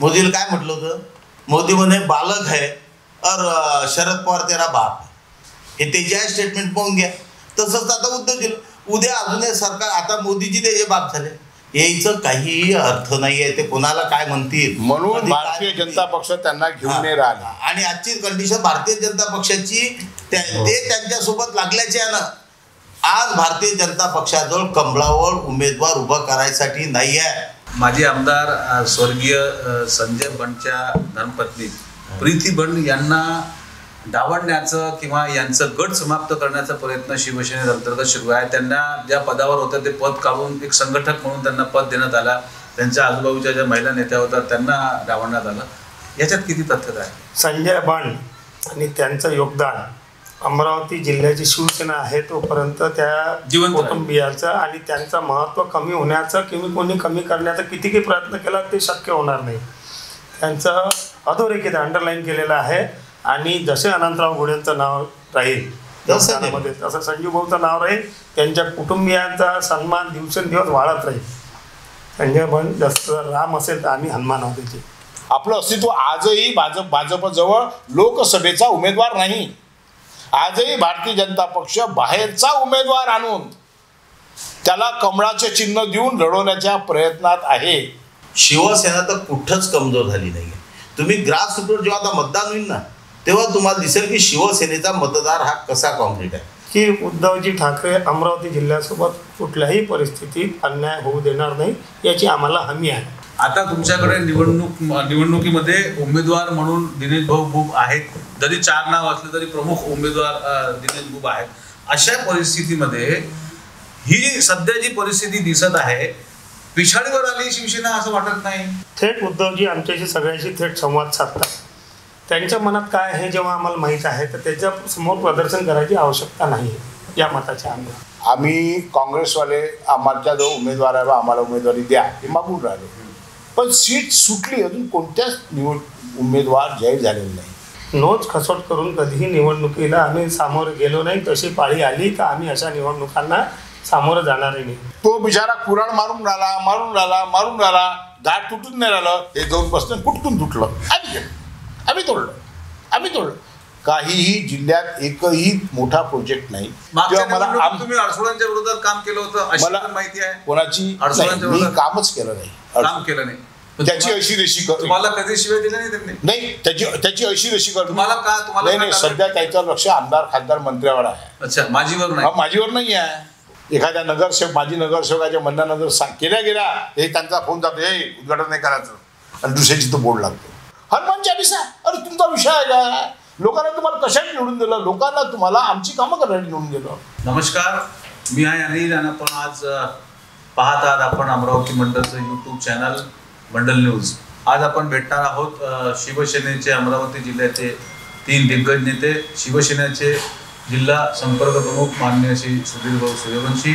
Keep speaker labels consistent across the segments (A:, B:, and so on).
A: मोदीला काय म्हटलं होतं? मोदी म्हणे बालक है और शरद पवार तेरा बाप है. हे त्याचे स्टेटमेंट पाहून घ्या. तसंच आता उद्धवजी उद्या अजून सरकार, आता मोदीजी त्याचे बाप झाले, यायचं काहीही अर्थ नाही आहे. ते कोणाला काय म्हणतील
B: म्हणून भारतीय जनता पक्ष त्यांना घेऊन नाही राहिला.
A: आणि आजची कंडिशन भारतीय जनता पक्षाची ते त्यांच्यासोबत लागल्याचे आहे ना. आज भारतीय जनता पक्षाजवळ कमळावर उमेदवार उभा करायसाठी नाही आहे.
C: माजी आमदार स्वर्गीय संजय बंडच्या धर्मपत्नी प्रीती बंड यांना डावलण्याचं किंवा यांचं गट समाप्त करण्याचा प्रयत्न शिवसेने अंतर्गत सुरू आहे. त्यांना ज्या पदावर होतं ते पद काढून एक संघटक म्हणून त्यांना पद देण्यात आला. त्यांच्या आजूबाजूच्या ज्या महिला नेत्या होत्या त्यांना डावलण्यात आलं. याच्यात किती तथ्यता आहे?
D: संजय बंड आणि त्यांचं योगदान अमरावती जिल्ह्याची शिवसेना आहे तोपर्यंत त्या कुटुंबियाचं आणि त्यांचं महत्त्व कमी होण्याचं किंवा कोणी कमी करण्याचा कितीही प्रयत्न केला ते शक्य होणार नाही. त्यांचं अधोरेखित अंडरलाईन केलेलं आहे. आणि जसे अनंतराव घोडेंचं नाव राहील मध्ये तसं संजीव भाऊचं नाव राहील. त्यांच्या कुटुंबियांचा सन्मान दिवसेंदिवस वाढत राहील. संजय बंड जास्त राम असेल तर आम्ही हनुमान आहोत त्याचे.
B: आपलं अस्तित्व आजही भाजपजवळ लोकसभेचा उमेदवार नाही. आजही भारतीय जनता पक्ष बाहेरचा उमेदवार आणून त्याला कमळाचे चिन्ह देऊन लढवण्याच्या प्रयत्नात आहे.
A: शिवसेना तर कुठंच कमजोर झाली नाही. तुम्ही ग्रास रूटवर जेव्हा आता मतदान होईल ना तेव्हा तुम्हाला दिसेल की शिवसेनेचा मतदार हा कसा कॉन्क्रीट आहे.
D: की उद्धवजी ठाकरे अमरावती जिल्ह्यासोबत कुठल्याही परिस्थितीत अन्याय होऊ देणार नाही याची आम्हाला हमी आहे.
C: आता तुमच्याकडे निवडणुकीमध्ये उमेदवार म्हणून दिनेश भाऊ बुब आहेत. जरी 4 नाव असले तरी प्रमुख उमेदवार दिनेश बुब आहेत. अशा परिस्थितीमध्ये ही सध्या जी परिस्थिती दिसत आहे पिछाडीवर आली शिवसेना असं वाटत नाही?
D: थेट उद्धवजी आमच्याशी सगळ्यांशी थेट संवाद साधतात. त्यांच्या मनात काय आहे जेव्हा आम्हाला माहीत आहे तर त्याच्या समोर प्रदर्शन करायची आवश्यकता नाही या मताच्या
B: आम्ही काँग्रेसवाले आम्हाला जो उमेदवार आहे आम्हाला उमेदवारी द्या हे मागून राहिलो. पण सीट सुटली, अजून कोणत्याच उमेदवार जाहीर झालेले नाही.
D: नोच खसोट करून कधीही निवडणुकीला आम्ही सामोरे गेलो नाही. तशी पाळी आली तर आम्ही अशा निवडणुकांना सामोरं जाणारही नाही.
B: तो बिचारा कुराड मारून राहिला, दाट तुटून नाही राहिलं. हे 2 प्रश्न कुठून तुटलं आम्ही तोडलं. काहीही जिल्ह्यात एकही मोठा प्रोजेक्ट नाही.
C: तुम्ही अडसोळांच्या विरोधात काम केलं होतं मला माहिती आहे.
B: कोणाची मी कामच केलं नाही. त्याची अशी रेशी कर.
C: तुम्हाला कधी शिवाय दिल्या नाही त्यांनी?
B: नाही, त्याची अशी रेशी कर.
C: तुम्हाला
B: नाही सध्या त्याचं लक्ष आमदार खासदार मंत्र्यावर आहे.
C: अच्छा, माझीवर
B: नाही आहे. एखाद्या नगरसेवक माजी नगरसेवकाच्या म्हणण्यानंतर केल्या गेला हे त्यांचा फोन जातो, हे उद्घाटन नाही करायचं आणि दुसऱ्याची तो बोर्ड लागतो. हनुमान चालीसा, अरे तुमचा विषय आहे का? लोकांना तुम्हाला कशाने निवडून दिलं? लोकांना तुम्हाला आमची कामं करायला निवडून दिलं.
C: नमस्कार, मी आहे अनिल आणि आपण आज पाहत आहात आपण अमरावती मंडलचं यूट्यूब चॅनल मंडल न्यूज. आज आपण भेटणार आहोत शिवसेनेचे अमरावती जिल्ह्याचे 3 दिग्गज नेते, शिवसेनेचे जिल्हा संपर्क प्रमुख माननीय श्री सुधीर भाऊ सूर्यवंशी,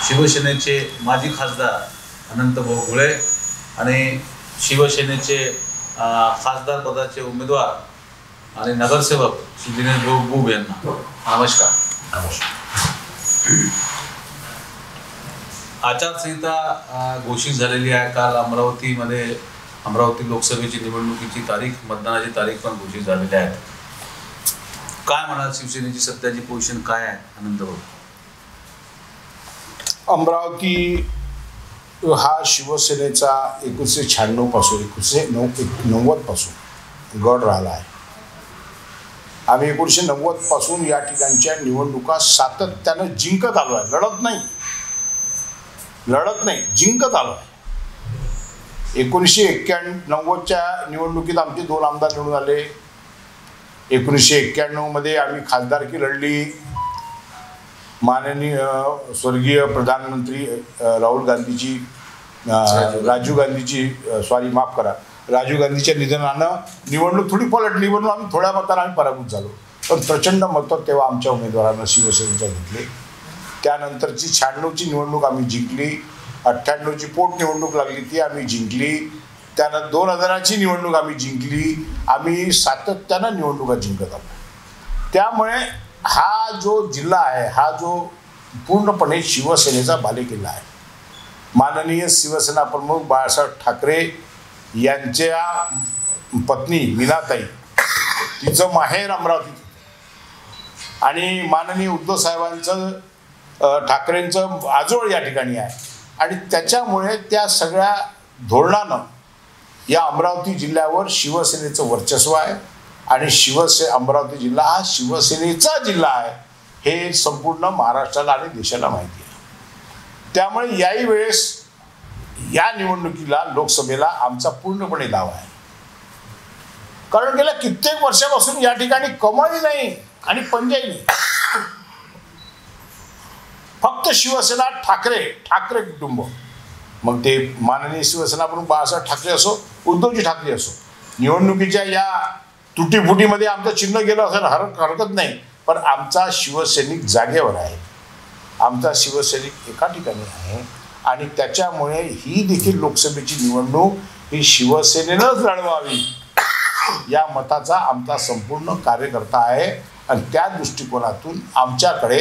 C: शिवसेनेचे माजी खासदार अनंत भाऊ घोळे आणि शिवसेनेचे खासदार पदाचे उमेदवार आणि नगरसेवक श्री दिनेश भाऊ बुब यांना नमस्कार. आचारसंहिता घोषित झालेली आहे. काल अमरावती लोकसभेची निवडणुकीची तारीख, मतदानाची तारीख पण घोषित झालेली आहे. काय म्हणाल, शिवसेनेची सध्याची पोझिशन काय आहे आनंद भाऊ?
B: अमरावती हा शिवसेनेचा 1996 पासून 1990 पासून गड राहिला आहे. आम्ही 1990 पासून या ठिकाणच्या निवडणुका सातत्यानं जिंकत आलो आहे. लढत नाही जिंकत आलो आहे. 1991च्या निवडणुकीत आमचे 2 आमदार निवडून आले. 1991 मध्ये आम्ही खासदारकी लढली. माननीय स्वर्गीय प्रधानमंत्री राजीव गांधीच्या निधनानं निवडणूक थोडी पलटली म्हणून आम्ही थोड्या मतानं पराभूत झालो. पण प्रचंड मतं तेव्हा आमच्या उमेदवारांना शिवसेनेच्या घेतले. त्यानंतरची 96ची निवडणूक आम्ही जिंकली. 98ची पोटनिवडणूक लागली ती आम्ही जिंकली. त्यानंतर 2000ची निवडणूक आम्ही जिंकली. आम्ही सातत्यानं निवडणुका जिंकत आलो. त्यामुळे हा जो जिल्हा आहे हा जो पूर्णपणे शिवसेनेचा बालेकिल्ला आहे. माननीय शिवसेना प्रमुख बाळासाहेब ठाकरे यांच्या पत्नी मीनाताई, तिचं माहेर अमरावतीत आणि माननीय उद्धव साहेबांचं ठाकरेंचं आजोळ या ठिकाणी आहे आणि त्याच्यामुळे त्या सगळ्या धोरणानं या अमरावती जिल्ह्यावर शिवसेनेचं वर्चस्व आहे आणि अमरावती जिल्हा हा शिवसेनेचा जिल्हा आहे हे संपूर्ण महाराष्ट्राला आणि देशाला माहिती आहे. त्यामुळे याही वेळेस या निवडणुकीला लोकसभेला आमचा पूर्णपणे दावा आहे. कारण गेल्या कित्येक वर्षापासून या ठिकाणी कमळही नाही आणि पंजाही नाही. फक्त शिवसेना ठाकरे कुटुंब, मग ते माननीय शिवसेना प्रमुख बाळासाहेब ठाकरे असो, उद्धवजी ठाकरे असो, निवडणुकीच्या या तुटीफुटीमध्ये आमचं चिन्ह गेलं असेल हरकत नाही, पण आमचा शिवसैनिक जागेवर आहे, आमचा शिवसैनिक एका ठिकाणी आहे आणि त्याच्यामुळे ही देखील लोकसभेची निवडणूक ही शिवसेनेनंच लढवावी या मताचा आमचा संपूर्ण कार्यकर्ता आहे आणि त्या दृष्टिकोनातून आमच्याकडे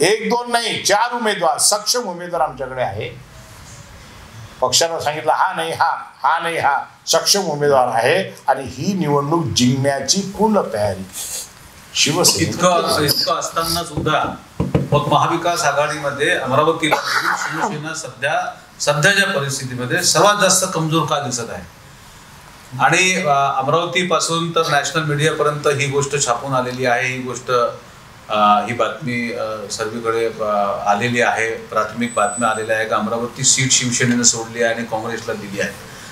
B: 1-2 नाही 4 उमेदवार, सक्षम उमेदवार आमच्याकडे आहे. पक्षानं सांगितलं हा नाही हा सक्षम उमेदवार आहे आणि ही निवडणूक जिंकण्याची पूर्ण तयारी
C: इतकं असताना सुद्धा मग महाविकास आघाडीमध्ये अमरावतीला शिवसेना सध्याच्या परिस्थितीमध्ये सर्वात जास्त कमजोर का दिसत आहे आणि अमरावतीपासून तर नॅशनल मीडियापर्यंत ही गोष्ट छापून आलेली आहे. ही बातमी सर्वीकडे आलेली आहे, प्राथमिक बातम्या आलेल्या आहे की अमरावती सीट शिवसेनेनं सोडली आहे आणि काँग्रेसला दिली आहे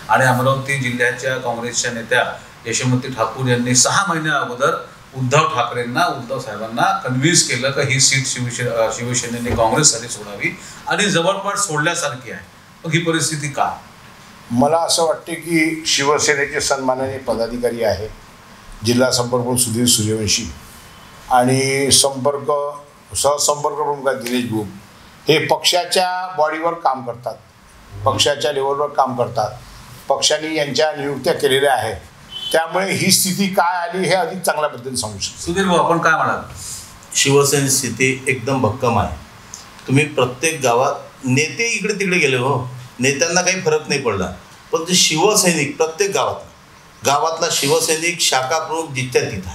C: आणि अमरावती जिल्ह्याच्या काँग्रेसच्या नेत्या यशोमती ठाकूर यांनी 6 महिन्या अगोदर उद्धव साहेबांना कन्व्हिन्स केलं की ही सीट शिवसेनेने काँग्रेससाठी सोडावी आणि जवळपास सोडल्यासारखी आहे. मग ही परिस्थिती का?
B: मला असं वाटते की शिवसेनेचे सन्माननीय पदाधिकारी आहे, जिल्हा संपर्क प्रमुख सुधीर सूर्यवंशी आणि सहसंपर्क प्रमुख दिनेश बुब हे पक्षाच्या बॉडीवर काम करतात, पक्षाच्या लेवलवर काम करतात, पक्षाने यांच्या नियुक्त्या केलेल्या आहेत. त्यामुळे ही स्थिती काय आली हे अधिक चांगल्या पद्धतीने सांगू शकतो.
C: सुधीर भाऊ आपण काय म्हणाल?
A: शिवसेनेची स्थिती एकदम भक्कम आहे. तुम्ही प्रत्येक गावात नेते इकडे तिकडे गेले हो, नेत्यांना काही फरक नाही पडला, पण ते शिवसैनिक प्रत्येक गावातला शिवसैनिक शाखा प्रमुख जिथ्या तिथं.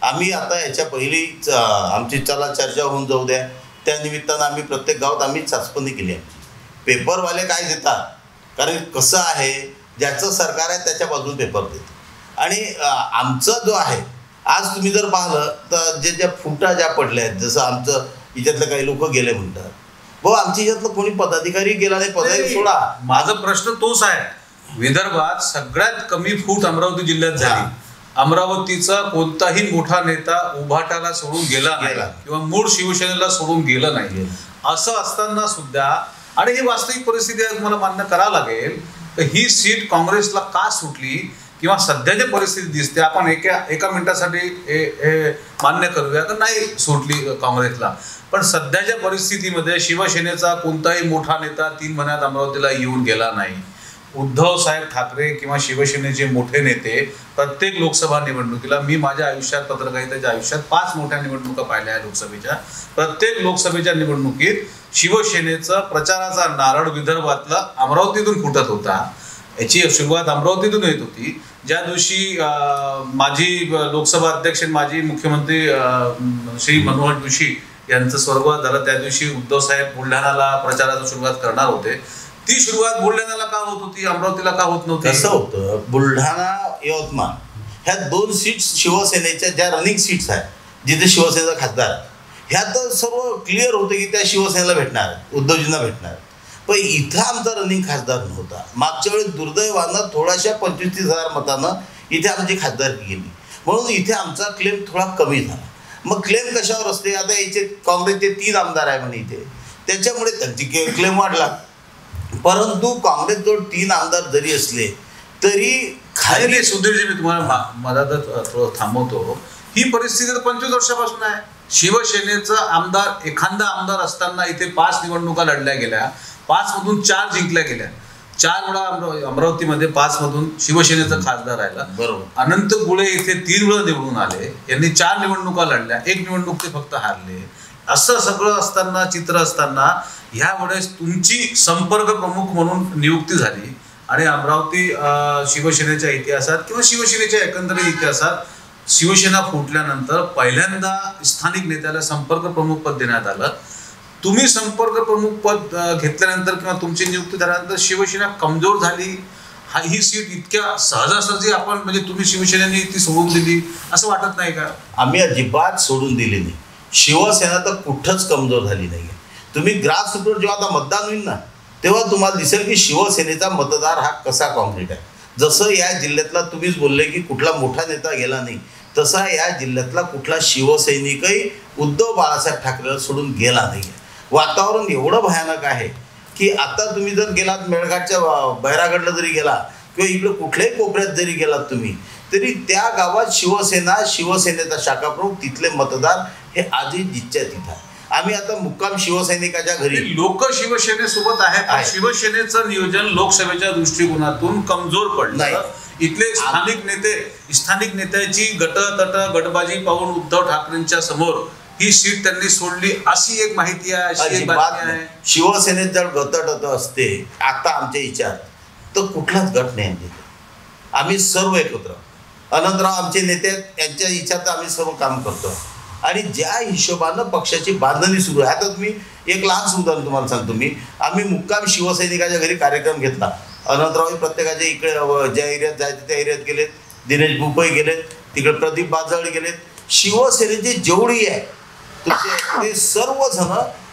A: आम्ही आता याच्या पहिलीच आमची चर्चा होऊन जाऊ द्या, त्या निमित्तानं आम्ही प्रत्येक गावात आम्ही चाचपणी केली आहे. पेपरवाले काय देतात, कारण कसं आहे ज्याचं सरकार आहे त्याच्या बाजूने पेपर देतात आणि आमचा जो आहे आज तुम्ही जर पाहिलं तर ज्या फुटा ज्या पडल्या आहेत, जसं आमचं याच्यातलं काही लोक गेले म्हणतात, भाऊ आमच्या याच्यातलं कोणी पदाधिकारी गेला नाही, पदाधिकारी सोडा.
C: माझा प्रश्न तोच आहे, विदर्भात सगळ्यात कमी फूट अमरावती जिल्ह्यात झाली. अमरावतीचा कोणताही मोठा नेता उभाटाला सोडून गेला नाही किंवा मूळ शिवसेनेला सोडून गेलं नाही. असं असताना सुद्धा आणि ही वास्तविक परिस्थिती आहे, मला मान्य करावं लागेल तर ही सीट काँग्रेसला का सुटली किंवा सध्याची परिस्थिती दिसते, आपण एका मिनिटासाठी मान्य करूया तर नाही सुटली काँग्रेसला, पण सध्याच्या परिस्थितीमध्ये शिवसेनेचा कोणताही मोठा नेता 3 महिन्यात अमरावतीला येऊन गेला नाही. उद्धव साहेब ठाकरे किंवा शिवसेनेचे मोठे नेते प्रत्येक लोकसभा निवडणुकीला, मी माझ्या आयुष्यात पत्रकारितेच्या आयुष्यात 5 मोठ्या निवडणुका पाहिल्या आहे लोकसभेच्या, प्रत्येक लोकसभेच्या निवडणुकीत शिवसेनेचा प्रचाराचा नारळ विदर्भातला अमरावतीतून फुटत होता. याची सुरुवात अमरावतीतून येत होती. ज्या दिवशी माजी लोकसभा अध्यक्ष माजी मुख्यमंत्री श्री मनोहर जोशी यांचं स्वर्गवास झालं, त्या दिवशी उद्धव साहेब बुलढाणाला प्रचाराची सुरुवात करणार होते. ती सुरुवात बुलढाण्याला का होत होती, अमरावतीला का होत नव्हती?
A: कसं होतं, बुलढाणा यवतमाळ ह्या 2 सीट्स शिवसेनेच्या ज्या रनिंग सीट्स आहेत, जिथे शिवसेनेचा खासदार, ह्या तर सर्व क्लिअर होतं की त्या शिवसेनेला भेटणार, उद्धवजींना भेटणार. पण इथं आमचा रनिंग खासदार नव्हता. मागच्या वेळेस दुर्दैवानं थोड्याशा 25,000 मतानं इथे आमची खासदारकी गेली, म्हणून इथे आमचा क्लेम थोडा कमी झाला. मग क्लेम कशावर असते, आता याचे काँग्रेसचे 3 आमदार आहे म्हणे इथे, त्याच्यामुळे त्यांची क्लेम वाढला. परंतु काँग्रेसजवळ 3 आमदार जरी असले तरी
C: खाली सुधीरजी, मी तुम्हाला मधातच थोडं थांबवतो. ही परिस्थिती 25 वर्षापासून आहे. शिवसेनेचा आमदार, एखादा आमदार असताना इथे 5 निवडणुका लढल्या गेल्या, 5 मधून 4 जिंकल्या गेल्या. 4 वेळा अमरावतीमध्ये 5 मधून शिवसेनेचा खासदार राहिला. बरोबर. अनंत गुळे इथे 3 वेळा निवडून आले, यांनी 4 निवडणुका लढल्या, 1 निवडणूक ते फक्त हारले. असं सगळं असताना, चित्र असताना ह्या वेळेस तुमची संपर्क प्रमुख म्हणून नियुक्ती झाली आणि अमरावती शिवसेनेच्या इतिहासात किंवा शिवसेनेच्या एकंदरीत इतिहासात शिवसेना फुटल्यानंतर पहिल्यांदा स्थानिक नेत्याला संपर्क प्रमुख पद देण्यात आलं. तुम्ही संपर्क प्रमुख पद घेतल्यानंतर किंवा तुमची नियुक्ती झाल्यानंतर शिवसेना कमजोर झाली, ही सीट इतक्या सहजासहजी आपण म्हणजे तुम्ही शिवसेनेने ती सोडून दिली असं वाटत नाही का?
A: आम्ही अजिबात सोडून दिली नाही. शिवसेना तर कुठंच कमजोर झाली नाही. तुम्ही ग्रासरूटवर जेव्हा आता मतदान होईल ना तेव्हा तुम्हाला दिसेल की शिवसेनेचा मतदार हा कसा कॉन्क्रीट आहे. जसं या जिल्ह्यातला तुम्हीच बोलले की कुठला मोठा नेता गेला नाही, तसा या जिल्ह्यातला कुठला शिवसैनिकही उद्धव बाळासाहेब ठाकरेला सोडून गेला नाही. वातावरण एवढं भयानक आहे की आता तुम्ही जर गेलात मेळघाटच्या बैरागडला जरी गेला किंवा इकडे कुठल्याही कोपऱ्यात जरी गेलात तुम्ही तरी त्या गावात शिवसेनेचा शाखाप्रमुख तिथले मतदार हे आजही जिथच्या तिथं आहे. आम्ही आता मुक्काम शिवसैनिकाच्या घरी
C: लोक शिवसेनेसोबत आहेत. शिवसेनेचं नियोजन लोकसभेच्या दृष्टिकोनातून कमजोर पडलं. इथले स्थानिक नेत्याची गटबाजी पाहून उद्धव ठाकरेंच्या समोर ही सीट त्यांनी सोडली अशी एक माहिती आहे.
A: शिवसेनेत जर गट असते आता आमच्या विचार तर कुठलाच गट नाही. आम्ही सर्व एकत्र अनंतराव आमचे नेते यांच्या विचारात आम्ही सर्व काम करतो आणि ज्या हिशोबानं पक्षाची बांधणी सुरू आहे. आता तुम्ही एक लहान उदाहरण तुम्हाला सांगतो मी. आम्ही मुक्काम शिवसैनिकाच्या घरी कार्यक्रम घेतला. अनंतराव प्रत्येकाच्या इकडे ज्या एरियात जायचं त्या एरियात गेलेत, दिनेश भुपई गेलेत, तिकडे प्रदीप बाजळ गेलेत. शिवसेनेची जेवढी आहे ते सर्वजण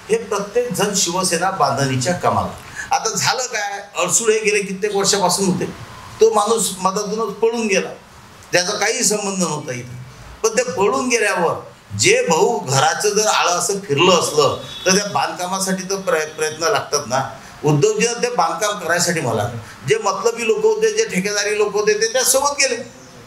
A: हे प्रत्येक जण शिवसेना बांधणीच्या कामाला. आता झालं काय, अडसुळे गेले कित्येक वर्षापासून होते, तो माणूस मधातूनच पळून गेला, त्याचा काही संबंध नव्हता इथं. पण ते पळून गेल्यावर जे भाऊ घराचं जर आळं असं फिरलं असलं तर त्या बांधकामासाठी तर प्रयत्न लागतात ना. उद्धवजीनं ते बांधकाम करायसाठी मला जे मतलबी लोक होते, जे ठेकेदारी लोक होते ते त्यासोबत गेले.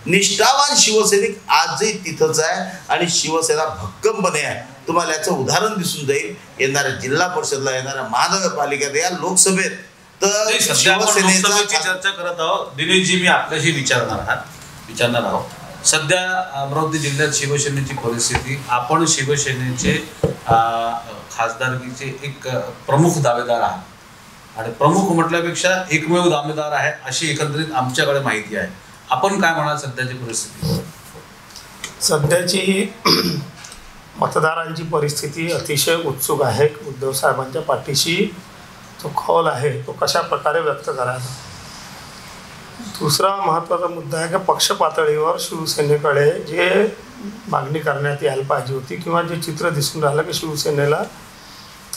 A: निष्ठावान शिवसैनिक आजही तिथंच आहे आणि शिवसेना भक्कमपणे आहे. तुम्हाला याचं उदाहरण दिसून जाईल येणाऱ्या जिल्हा परिषदला, येणाऱ्या महानगरपालिकेत, या लोकसभेत. तर
C: शिवसेनेची चर्चा करत आहोत. दिनेशजी, मी आपल्याशी विचारणार आहोत. सध्या अमरावती जिल्ह्यात शिवसेनेची परिस्थिती, आपण शिवसेनेचे खासदारकीचे एक प्रमुख दावेदार आहात आणि प्रमुख म्हटल्यापेक्षा एकमेव दावेदार आहे अशी एकंदरीत आमच्याकडे माहिती आहे. आपण काय म्हणाल सध्याची परिस्थिती?
D: सध्याची मतदारांची परिस्थिती अतिशय उत्सुक आहे. उद्धव साहेबांच्या पाठीशी जो कौल आहे तो कशा प्रकारे व्यक्त करायचा. दुसरा महत्त्वाचा मुद्दा आहे की पक्ष पातळीवर शिवसेनेकडे जे मागणी करण्यात यायला पाहिजे होती किंवा जे चित्र दिसून राहिलं की शिवसेनेला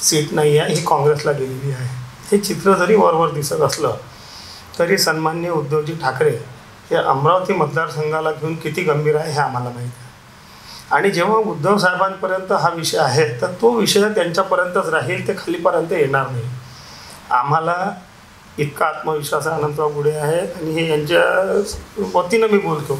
D: सीट नाही आहे, ही काँग्रेसला गेलेली आहे. हे चित्र जरी वरवर दिसत असलं तरी सन्माननीय उद्धवजी ठाकरे हे अमरावती मतदारसंघाला घेऊन किती गंभीर आहे हे आम्हाला माहीत आहे. आणि जेव्हा उद्धव साहेबांपर्यंत हा विषय आहे तर तो विषय त्यांच्यापर्यंतच राहील, ते खालीपर्यंत येणार नाही. आम्हाला इतका आत्मविश्वास अनंतराव गुढे आहे आणि हे यांच्या वतीनं मी बोलतो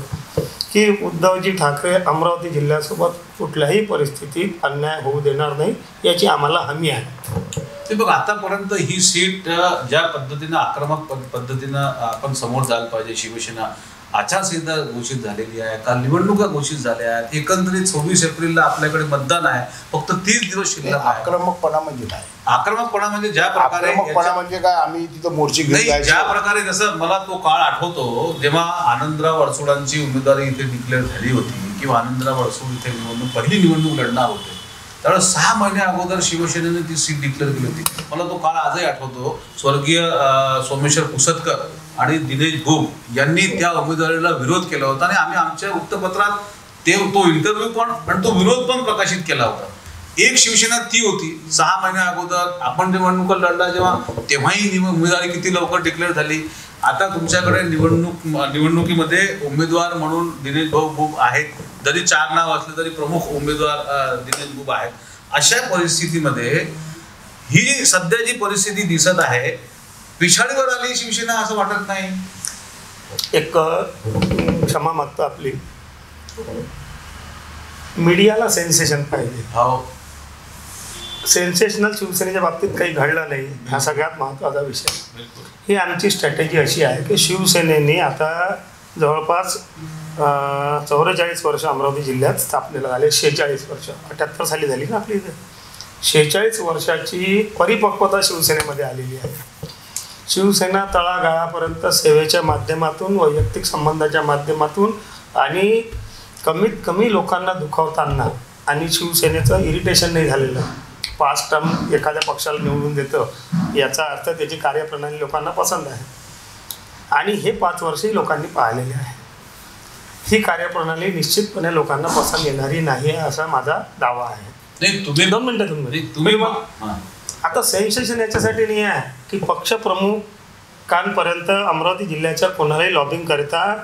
D: की उद्धवजी ठाकरे अमरावती जिल्ह्यासोबत कुठल्याही परिस्थितीत अन्याय होऊ देणार नाही याची आम्हाला हमी आहे.
C: ते बघ, आतापर्यंत ही सीट ज्या पद्धतीनं आक्रमक पद्धतीनं आपण समोर जायला पाहिजे, शिवसेना आचारसंहिता घोषित झालेली आहे, काल निवडणुका घोषित झाल्या आहेत, एकंदरीत 26 एप्रिलला आपल्याकडे मतदान आहे, फक्त 30 दिवस शिल्लक आहे.
B: आक्रमकपणा म्हणजे काय?
C: आक्रमकपणा म्हणजे ज्या प्रकारे
B: म्हणजे काय, आम्ही तिथं मोर्चे घेऊन
C: ज्या प्रकारे, जसं मला तो काळ आठवतो जेव्हा आनंदराव अडसुळांची उमेदवारी इथे डिक्लेअर झाली होती किंवा आनंदराव अडसुळ इथे पहिली निवडणूक लढणार होते त्यावेळेस 6 महिन्या अगोदर शिवसेनेने ती सीट डिक्लेअर केली होती. मला तो काळ आजही आठवतो. स्वर्गीय सोमेश्वर पुसदकर आणि दिनेश भूम यांनी त्या उमेदवारीला विरोध केला होता आणि आम्ही आमच्या वृत्तपत्रात तो इंटरव्ह्यू पण आणि तो विरोध पण प्रकाशित केला होता. एक शिवसेना ती होती 6 महिन्या अगोदर आपण निवडणुका लढला जेव्हा, तेव्हाही उमेदवारी किती लवकर डिक्लेअर झाली. आता तुमच्याकडे निवडणुकीमध्ये उमेदवार म्हणून दिनेश भाऊ भूम आहेत, जरी 4 नाव असले तरी प्रमुख उमेदवार दिनेश भूम आहेत. अशा परिस्थितीमध्ये ही जी सध्याची परिस्थिती दिसत आहे, पिछाडीवर आली शिवसेना असं वाटत नाही?
D: एक क्षमा मागतो आपली, मीडियाला सेन्सेशन पाहिजे.
C: हो,
D: सेन्सेशनल शिवसेनेच्या बाबतीत काही घडलं नाही, हा सगळ्यात महत्त्वाचा विषय. ही आमची स्ट्रॅटेजी अशी आहे की शिवसेनेने आता जवळपास 44 वर्ष अमरावती जिल्ह्यात स्थापनेला झाले. 46 वर्ष, 78 साली झाली ना आपली इथे. 46 वर्षाची परिपक्वता शिवसेनेमध्ये आलेली आहे. शिवसेना तळागाळापर्यंत सेवेच्या माध्यमातून, वैयक्तिक संबंधाच्या माध्यमातून आणि कमीत कमी लोकांना दुखावताना आणि शिवसेनेचं इरिटेशन नाही झालेलं. 5 टर्म एखाद्या पक्षाला निवडून देतं याचा अर्थ त्याची कार्यप्रणाली लोकांना पसंत आहे आणि हे 5 वर्षही लोकांनी पाहिलेले आहे. ही कार्यप्रणाली निश्चितपणे लोकांना पसंत येणारी नाही असा माझा दावा आहे.
C: नाही, तुम्ही
D: 2 मिनिटं आता सेन्सेशन याच्यासाठी नाही आहे की पक्षप्रमुखांपर्यंत अमरावती जिल्ह्याच्या कोणालाही लॉबिंग करता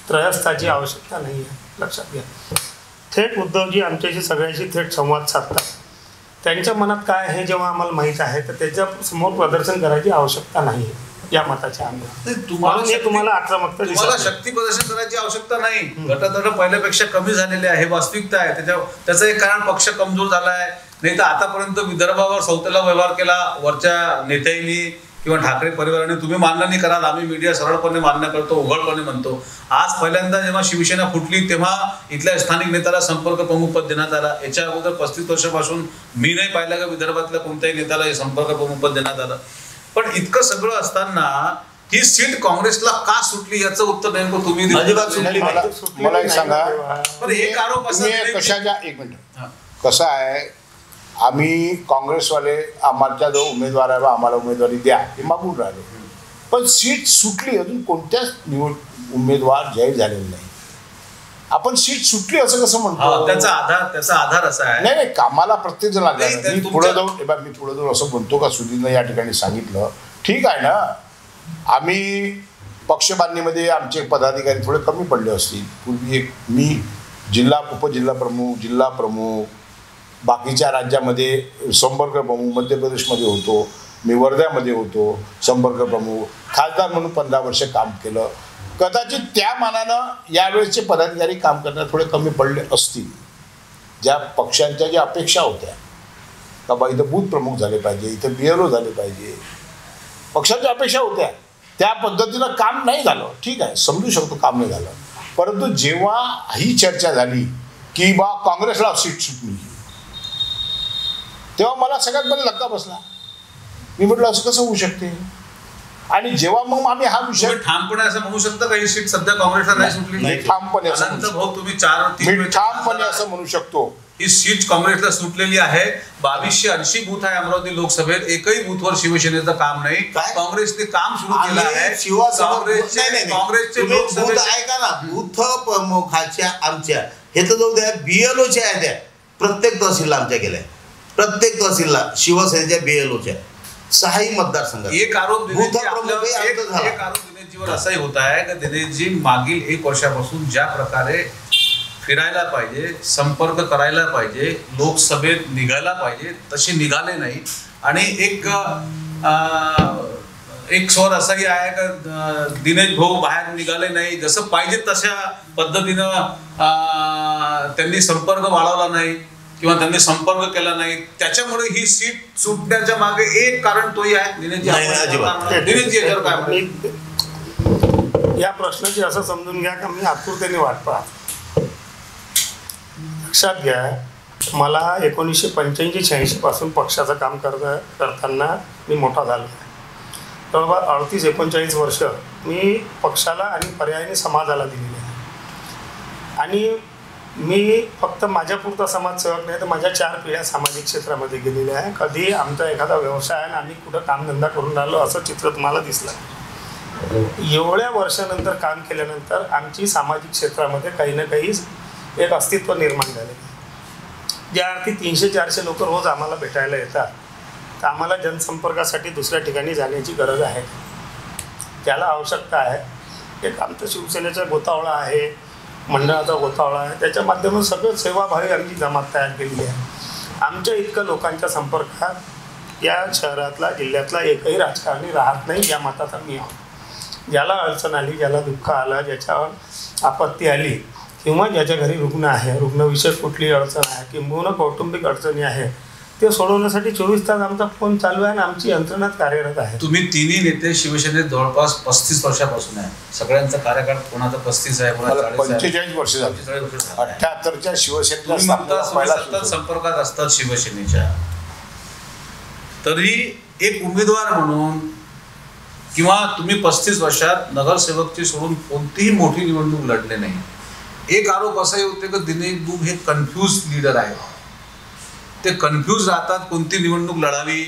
D: त्रयस्थाची आवश्यकता नाही आहे. लक्षात घ्या. थेट उद्धवजी आमच्याशी सगळ्यांशी थेट संवाद साधतात. त्यांच्या मनात काय आहे जेव्हा आम्हाला माहीत आहे तर त्याच्या समोर प्रदर्शन करायची आवश्यकता नाही आहे या मताच्या आम्हाला. तुम्हाला आक्रमकता
C: तुम्हाला शक्ती प्रदर्शन करायची आवश्यकता नाही. गटतट पहिल्यापेक्षा कमी झालेले आहे, वास्तविकता आहे. त्याचं एक कारण पक्ष कमजोर झाला आहे. नाही तर आतापर्यंत विदर्भावर सौतेला व्यवहार केला वरच्या नेत्यांनी किंवा ठाकरे परिवाराने. तुम्ही मान्य नाही कराल, आम्ही मीडिया सरळपणे मान्य करतो, उघडपणे म्हणतो. आज पहिल्यांदा जेव्हा शिवसेना फुटली तेव्हा इथल्या स्थानिक नेत्याला संपर्क प्रमुख पद देण्यात आला. याच्या अगोदर 35 वर्षापासून मी नाही पाहिलं का विदर्भातल्या कोणत्याही नेत्याला हे संपर्क प्रमुख पद देण्यात आलं. पण इतकं सगळं असताना ही सीट काँग्रेसला का सुटली याचं उत्तर नेमकं तुम्ही
B: मला एक सांगा.
C: एक आरोप
B: कशाच्या, एक मिनिट, कसं आहे, आम्ही काँग्रेसवाले आम्हाला जो उमेदवार आहे आम्हाला उमेदवारी द्या हे मागून राहिलो. पण सीट सुटली, अजून कोणत्याच उमेदवार जाहीर झालेले नाही. आपण सीट सुटली असं कसं म्हणतो?
C: त्याचा आधार असा आहे.
B: नाही, कामाला प्रत्येक जण लागला. मी पुढे जाऊन असं म्हणतो का सुधीरनं या ठिकाणी सांगितलं, ठीक आहे ना, आम्ही पक्षबांधणीमध्ये आमचे पदाधिकारी थोडे कमी पडले असतील. पूर्वी एक मी उपजिल्हा प्रमुख, जिल्हा प्रमुख, बाकीच्या राज्यामध्ये संपर्क प्रमुख, मध्य प्रदेशमध्ये होतो, मी वर्ध्यामध्ये होतो संपर्क प्रमुख, खासदार म्हणून 15 वर्ष काम केलं. कदाचित त्या मानानं यावेळेसचे पदाधिकारी काम करण्यात थोडे कमी पडले असतील. ज्या पक्षांच्या ज्या अपेक्षा होत्या का बा इथं बूथ प्रमुख झाले पाहिजे, इथं BLO झाले पाहिजे, पक्षाच्या अपेक्षा होत्या, त्या पद्धतीनं काम नाही झालं. ठीक आहे, समजू शकतो काम नाही झालं. परंतु जेव्हा ही चर्चा झाली की बा काँग्रेसला सीट सुटली तेव्हा मला सगळ्यात पहिले धक्का बसला. मी म्हटलं असं कसं होऊ शकते. आणि जेव्हा मग आम्ही हा विषय
C: ठामपणे असं म्हणू शकतो का ही सीट सध्या काँग्रेसला नाही सुटली?
B: ठामपणे असं म्हणू शकतो
C: ही सीट काँग्रेसला सुटलेली आहे. 2280 बूथ आहे अमरावती लोकसभेत. एकही बूथवर शिवसेनेचं काम नाही. काँग्रेसने काम सुरू केलं आहे.
A: काँग्रेसचे बूथ ऐका ना, बूथ प्रमुखाच्या आमच्या हे तर जाऊ द्या, BLOच्या आहेत त्या प्रत्येक तहसीलला आमच्या गेल्या. प्रत्येक तहसीलला शिवसेनेच्या BLOच्या 6ही मतदारसंघात.
C: एक आरोप दिनेशजीवर असाही होत आहे की दिनेशजी मागील 1 वर्षापासून ज्या प्रकारे फिरायला पाहिजे, संपर्क करायला पाहिजे, लोकसभेत निघायला पाहिजे तसे निघाले नाही. आणि एक स्वर असाही आहे का दिनेश भाऊ बाहेर निघाले नाही, जसं पाहिजे तशा पद्धतीनं त्यांनी संपर्क वाढवला नाही किंवा त्यांनी संपर्क केला नाही. त्याच्यामुळे ही सीट सुटण्याच्या मागे एक कारण तोही आहे. दिनेशजी याच्यावर काय म्हणतात?
D: या प्रश्नाची असं समजून घ्या का मी आतुरतेने वाट पाहत. लक्षात घ्या, मला 1985-86 पासून पक्षाचं काम करताना मी मोठा झालो आहे. बरोबर 38-39 वर्ष मी पक्षाला आणि पर्यायाने समाजाला दिलेले आहे. आणि मी फक्त माझ्यापुरता समाजसेवक नाही तर माझ्या 4 पिढ्या सामाजिक क्षेत्रामध्ये गेलेल्या आहे. कधी आमचा एखादा व्यवसाय आणि आम्ही कुठं कामधंदा करून राहिलो असं चित्र तुम्हाला दिसलं. एवढ्या वर्षानंतर काम केल्यानंतर आमची सामाजिक क्षेत्रामध्ये काही ना काही एक अस्तित्व निर्माण झाले. ज्या अर्थी 300-400 लोक रोज आम्हाला भेटायला येतात तर आम्हाला जनसंपर्कासाठी दुसऱ्या ठिकाणी जाण्याची गरज आहे, त्याला आवश्यकता आहे. एक आमचं शिवसेनेचा गोतावळा आहे, मंडळाचा गोतावळा आहे, त्याच्या माध्यमातून सगळं सेवाभावी आमची जमात तयार केलेली आहे. आमच्या इतकं लोकांच्या संपर्कात या शहरातला जिल्ह्यातला एकही राजकारणी राहत नाही या मताचा मी आहोत. ज्याला अडचण आली, ज्याला दुःख आलं, ज्याच्यावर आपत्ती आली किंवा ज्याच्या घरी रुग्ण आहे, रुग्णविषयक कुठली अडचण आहे किंवा कौटुंबिक अडचणी आहे ते सोडवण्यासाठी 24 तास आमचा फोन चालू आहे आणि आमची यंत्रणा कार्यरत आहे.
C: तुम्ही तिन्ही नेते शिवसेनेत जवळपास 35 वर्षापासून आहे. सगळ्यांचा कार्यकाळ कोणाचा 35 आहे, कोणाचा
B: 45 वर्ष झाली. 78च्या
C: शिवसेनेच्या संपर्कात असतात शिवसेनेच्या. तरी एक उमेदवार म्हणून किंवा तुम्ही 35 वर्षात नगरसेवकची सोडून कोणतीही मोठी निवडणूक लढले नाही. एक आरोप असाही होते की दिनेश बुब हे कन्फ्यूज लीडर आहे. ते कन्फ्यूज राहतात कोणती निवडणूक लढावी,